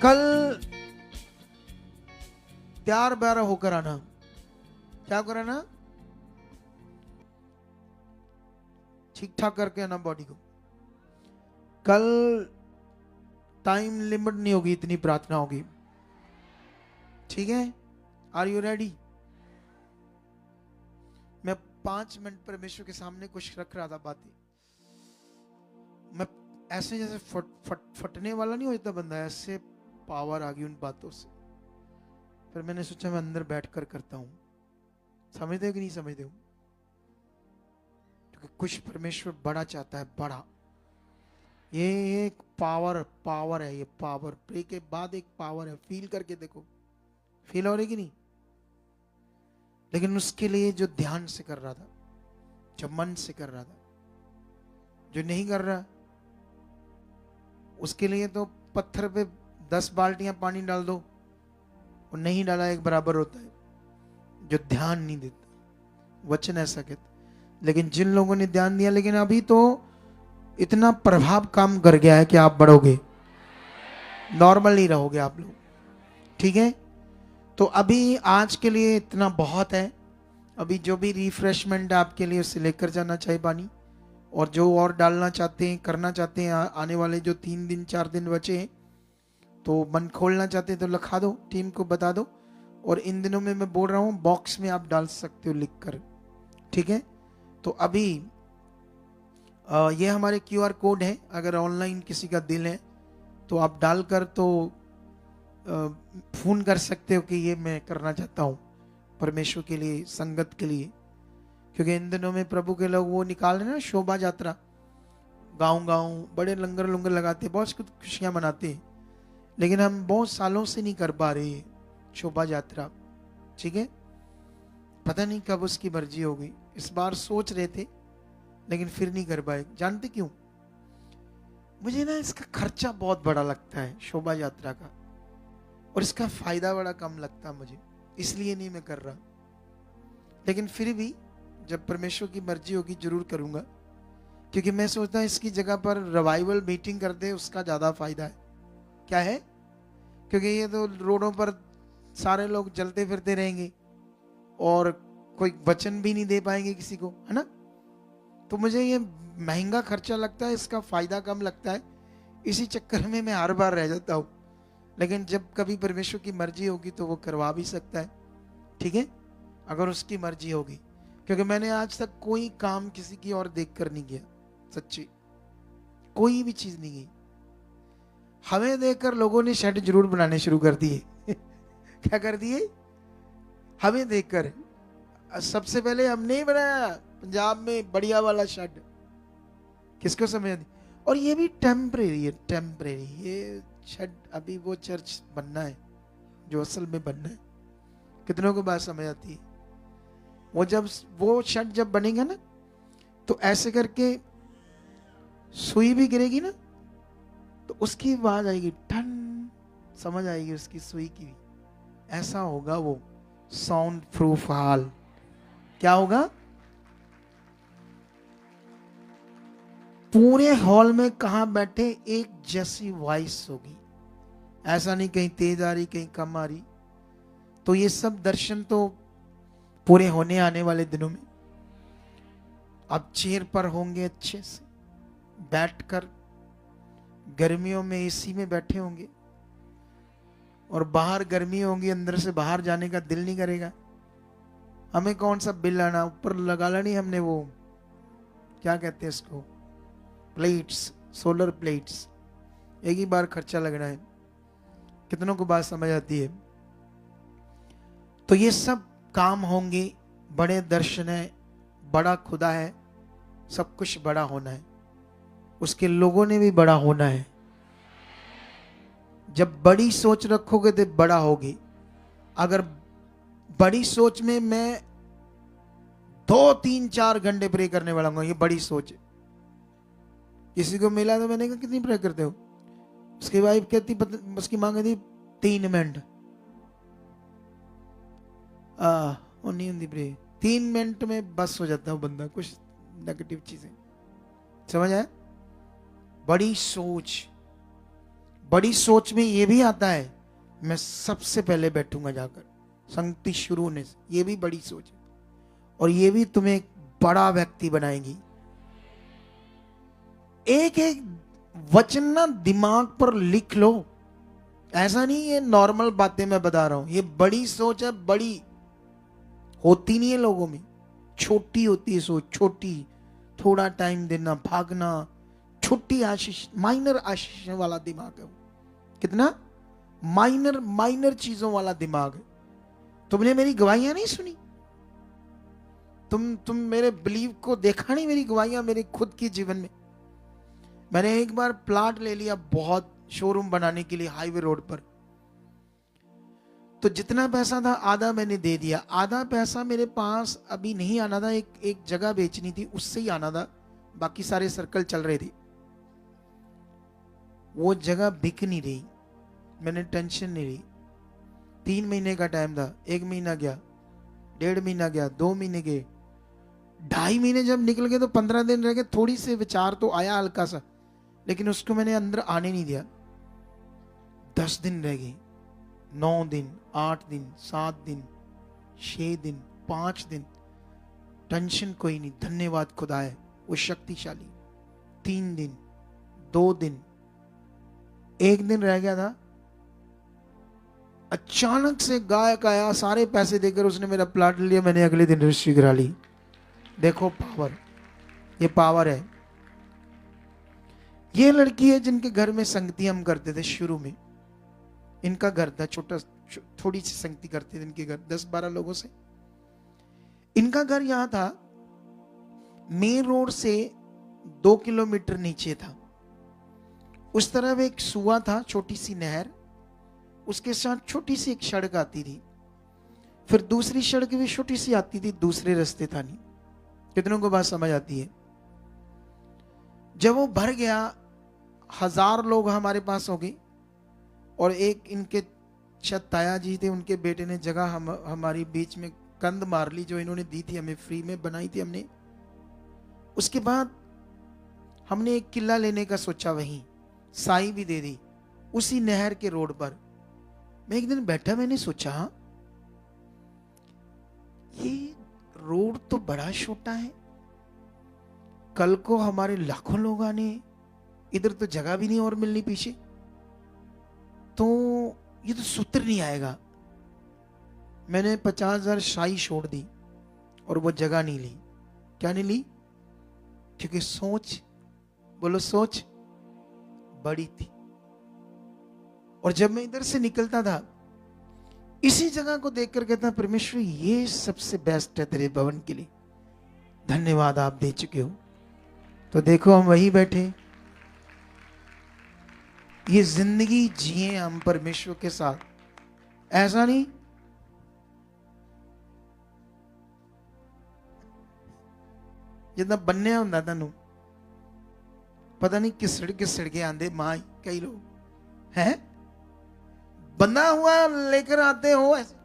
[SPEAKER 1] कल तैयार बैर होकर आना। क्या कराना? ठीक ठाक करके आना बॉडी को। कल टाइम लिमिट नहीं होगी, इतनी प्रार्थना होगी, ठीक है? Are you ready? मैं 5 मिनट परमेश्वर के सामने कुछ रख रहा था बातें। मैं ऐसे जैसे फटने वाला नहीं होता बंदा, ऐसे पावर आ गई उन बातों से। फिर मैंने सोचा मैं अंदर बैठकर करता हूं। समझते हो कि नहीं समझते हो? क्योंकि कुछ परमेश्वर बड़ा चाहता है, बड़ा। ये एक पावर है, ये पावर प्रे के बाद एक पावर है। फील करके देखो, फील हो रही कि नहीं? लेकिन उसके लिए जो ध्यान से कर रहा था, जो मन से कर रहा था, जो नहीं कर रहा उसके लिए तो पत्थर पे 10 बाल्टियां पानी डाल दो और नहीं डाला एक बराबर होता है। जो ध्यान नहीं देता, वचन ऐसा कहता। लेकिन जिन लोगों ने ध्यान दिया, लेकिन अभी तो इतना प्रभाव काम कर गया है कि आप बढ़ोगे, नॉर्मल नहीं रहोगे आप लोग, ठीक है? तो अभी आज के लिए इतना बहुत है। अभी जो भी रिफ्रेशमेंट आपके लिए उससे लेकर जाना चाहिए पानी, और जो और डालना चाहते हैं, करना चाहते हैं, आने वाले जो 3 दिन 4 दिन बचे हैं, तो मन खोलना चाहते हैं तो लिखा दो, टीम को बता दो। और इन दिनों में मैं बोल रहा हूँ बॉक्स में आप डाल सकते हो लिखकर, ठीक है? तो अभी ये हमारे QR कोड है। अगर ऑनलाइन किसी का दिल है तो आप डालकर तो फोन कर सकते हो कि ये मैं करना चाहता हूँ परमेश्वर के लिए, संगत के लिए। क्योंकि इन दिनों में प्रभु के लोग वो निकाल रहे हैं ना, शोभा यात्रा, गांव बड़े लंगर लगाते, बहुत कुछ खुशियां मनाते हैं। लेकिन हम बहुत सालों से नहीं कर पा रहे शोभा यात्रा, ठीक है? पता नहीं कब उसकी मर्जी होगी। इस बार सोच रहे थे लेकिन फिर नहीं कर पाए। जानते क्यों? मुझे ना इसका खर्चा बहुत बड़ा लगता है शोभा यात्रा का, और इसका फायदा बड़ा कम लगता मुझे, इसलिए नहीं मैं कर रहा। लेकिन फिर भी जब परमेश्वर की मर्जी होगी जरूर करूंगा। क्योंकि मैं सोचता हूं इसकी जगह पर रिवाइवल मीटिंग कर दे, उसका ज्यादा फायदा है। क्या है? क्योंकि ये तो रोडों पर सारे लोग चलते फिरते रहेंगे और कोई वचन भी नहीं दे पाएंगे किसी को, है ना? तो मुझे ये महंगा खर्चा लगता है, इसका फायदा कम लगता है। इसी चक्कर में मैं हर बार रह जाता हूँ। लेकिन जब कभी परमेश्वर की मर्जी होगी तो वो करवा भी सकता है, ठीक है? अगर उसकी मर्जी होगी। क्योंकि मैंने आज तक कोई काम किसी की और देख कर नहीं किया, सच्ची कोई भी चीज नहीं की। हमें देखकर लोगों ने शेड जरूर बनाने शुरू कर दिए। क्या कर दिए? हमें देखकर। सबसे पहले हमने ही बनाया पंजाब में बढ़िया वाला शेड, किसको समझ दी? और ये भी टेम्परेरी है, टेम्परेरी। ये शेड अभी वो चर्च बनना है जो असल में बनना है। कितनों को बात समझ आती है? वो जब वो शेड जब बनेगा ना, तो ऐसे करके सुई भी गिरेगी ना, तो उसकी आवाज आएगी, ठन, समझ आएगी उसकी सुई की भी। ऐसा होगा वो साउंड प्रूफ हॉल। क्या होगा? पूरे हॉल में कहां बैठे एक जैसी वॉइस होगी, ऐसा नहीं कहीं तेज आ रही कहीं कम आ रही। तो ये सब दर्शन तो पूरे होने आने वाले दिनों में। अब चेयर पर होंगे, अच्छे से बैठकर, गर्मियों में एसी में बैठे होंगे, और बाहर गर्मी होंगी, अंदर से बाहर जाने का दिल नहीं करेगा। हमें कौन सा बिल आना, ऊपर लगा लेनी हमने वो क्या कहते हैं इसको, प्लेट्स, सोलर प्लेट्स, एक ही बार खर्चा लगना है। कितनों को बात समझ आती है? तो ये सब काम होंगे, बड़े दर्शन है, बड़ा खुदा है, सब कुछ बड़ा होना है, उसके लोगों ने भी बड़ा होना है। जब बड़ी सोच रखोगे तो बड़ा होगी। अगर बड़ी सोच में मैं 2, 3, 4 घंटे प्रे करने वाला हूँ, ये बड़ी सोच है। किसी को मिला तो मैंने कहा कितनी प्रे करते हो? उसकी वाइफ कहती, उसकी मांग कहती 3 मिनट। वो नहीं होती प्रे, 3 मिनट में बस हो जाता है वो बंदा, कुछ नेगेटिव चीजें। समझ आया? बड़ी सोच, बड़ी सोच में ये भी आता है मैं सबसे पहले बैठूंगा जाकर, संगति शुरू होने से, ये भी बड़ी सोच है। और ये भी तुम्हें एक बड़ा व्यक्ति बनाएगी। एक एक वचन ना दिमाग पर लिख लो। ऐसा नहीं ये नॉर्मल बातें मैं बता रहा हूं, ये बड़ी सोच है। बड़ी होती नहीं है लोगों में, छोटी होती है सोच, छोटी, थोड़ा टाइम देना, भागना, छोटी आशीष, माइनर आशीष वाला दिमाग है वो। कितना माइनर चीजों वाला दिमाग है। तुमने मेरी गवाहियां नहीं सुनी? तुम मेरे बिलीव को देखा नहीं? मेरी गवाहियां मेरे खुद के जीवन में। मैंने एक बार प्लाट ले लिया बहुत, शोरूम बनाने के लिए हाईवे रोड पर। तो जितना पैसा था आधा मैंने दे दिया। आधा पैसा मेरे पास अभी नहीं आना था, एक जगह बेचनी थी, उससे ही आना था। बाकी सारे सर्कल चल रहे थे। वो जगह बिक नहीं रही, मैंने टेंशन नहीं ली। 3 महीने का टाइम था, 1 महीना गया, 1.5 महीना गया, 2 महीने गए, 2.5 महीने जब निकल गए तो 15 दिन रह गए। थोड़ी से विचार तो आया हल्का सा, लेकिन उसको मैंने अंदर आने नहीं दिया। 10 दिन रह गए, 9 दिन, 8 दिन, 7 दिन, 6 दिन, 5 दिन, टेंशन कोई नहीं, धन्यवाद खुदा है वो शक्तिशाली। 3 दिन, 2 दिन, 1 दिन रह गया था। अचानक से गायक आया, सारे पैसे देकर उसने मेरा प्लाट लिया। मैंने अगले दिन रजिस्ट्री करा ली। देखो पावर, ये पावर है। ये लड़की है जिनके घर में संगति हम करते थे शुरू में। इनका घर था छोटा, थोड़ी सी संगति करते थे इनके घर, 10-12 लोगों से। इनका घर यहां था, मेन रोड से 2 किलोमीटर नीचे था। उस तरफ एक सुआ था, छोटी सी नहर, उसके साथ छोटी सी एक सड़क आती थी। फिर दूसरी सड़क भी छोटी सी आती थी, दूसरे रास्ते था नहीं। कितनों को बात समझ आती है? जब वो भर गया, 1000 लोग हमारे पास हो गए। और एक इनके शायद ताया जी थे, उनके बेटे ने जगह हमारी बीच में कंद मार ली, जो इन्होंने दी थी हमें, फ्री में बनाई थी हमने। उसके बाद हमने एक किला लेने का सोचा, वहीं साई भी दे दी, उसी नहर के रोड पर। मैं एक दिन बैठा, मैंने सोचा ये रोड तो बड़ा छोटा है, कल को हमारे लाखों लोग आने, इधर तो जगह भी नहीं और मिलनी पीछे, तो ये तो सूत्र नहीं आएगा। मैंने 50,000 शाही छोड़ दी और वो जगह नहीं ली। क्या नहीं ली? क्योंकि सोच, बोलो सोच बड़ी थी। और जब मैं इधर से निकलता था, इसी जगह को देखकर कहता, परमेश्वर ये सबसे बेस्ट है तेरे भवन के लिए, धन्यवाद आप दे चुके हो। तो देखो हम वहीं बैठे, ये जिंदगी जिए हम परमेश्वर के साथ। ऐसा नहीं जितना बनने होंदा तानू पता नहीं किस सड़के आंदे मां, कई लोग हैं बना हुआ लेकर आते हो ऐसे,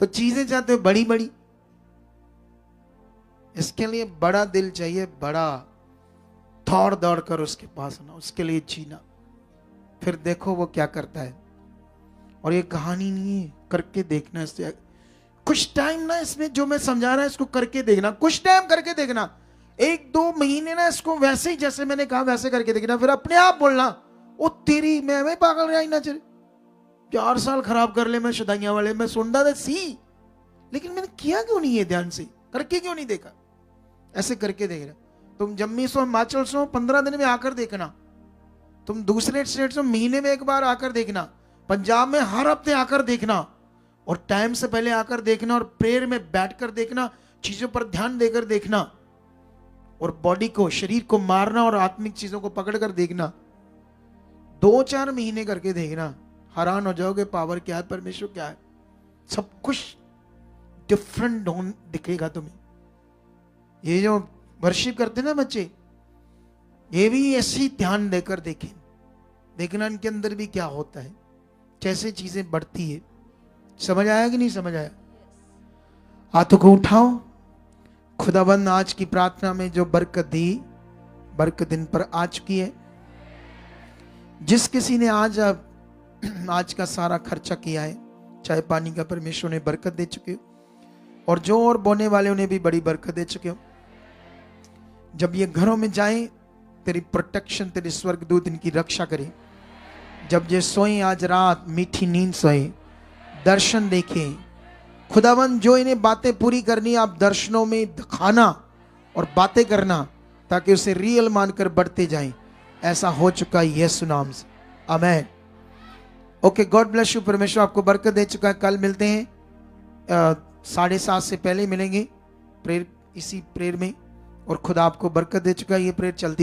[SPEAKER 1] तो चीजें चाहते हो बड़ी बड़ी। इसके लिए बड़ा दिल चाहिए, बड़ा दौड़ दौड़ कर उसके पास आना, उसके लिए जीना, फिर देखो वो क्या करता है। और ये कहानी नहीं है, करके देखना। इससे कुछ टाइम ना, इसमें जो मैं समझा रहा है इसको करके देखना, कुछ टाइम करके देखना, 1-2 महीने ना इसको वैसे ही जैसे मैंने कहा वैसे करके देखना, फिर अपने आप बोलना ओ तेरी मैं पागल रहा ही ना चले 4 साल खराब कर ले मैं शुदाइयां वाले, मैं सुनता था सी, लेकिन मैंने किया क्यों नहीं है, ध्यान से करके क्यों नहीं देखा। ऐसे करके देखना। तुम जम्मू से हिमाचल से 15 दिन में आकर देखना, तुम दूसरे स्टेट से महीने में 1 बार आकर देखना, पंजाब में हर हफ्ते आकर देखना, और टाइम से पहले आकर देखना, और प्रेयर में बैठकर देखना, चीजों पर ध्यान देकर देखना, और बॉडी को, शरीर को मारना और आत्मिक चीजों को पकड़कर देखना। 2-4 महीने करके देखना, हैरान हो जाओगे पावर क्या है, परमेश्वर क्या है। सब कुछ डिफरेंट दिखेगा तुम्हें। ये जो वर्शिप करते ना बच्चे, ये भी ऐसे ही ध्यान देकर देखें, देखना इनके अंदर भी क्या होता है, कैसे चीजें बढ़ती है। समझ आया कि नहीं समझ आया? हाथों को उठाओ। खुदाबंद आज की प्रार्थना में जो बरकत दी, बरकत इन पर आ चुकी है। जिस किसी ने आज का सारा खर्चा किया है, चाय पानी का, परमेश्वर ने बरकत दे चुके हो, और जो और बोने वाले उन्हें भी बड़ी बरकत दे चुके हो। जब ये घरों में जाएं, तेरी प्रोटेक्शन, तेरे स्वर्गदूत इनकी रक्षा करें। जब ये सोएं आज रात मीठी नींद सोएं, दर्शन देखें। खुदावंद जो इन्हें बातें पूरी करनी, आप दर्शनों में दिखाना और बातें करना, ताकि उसे रियल मानकर बढ़ते जाएं। ऐसा हो चुका है यीशु नाम से, आमीन। Okay, God bless you. परमेश्वर आपको बरकत दे चुका है। कल मिलते हैं 7:30 से पहले मिलेंगे प्रेयर, इसी प्रेयर में, और खुदा आपको बरकत दे चुका है। ये प्रेयर चलती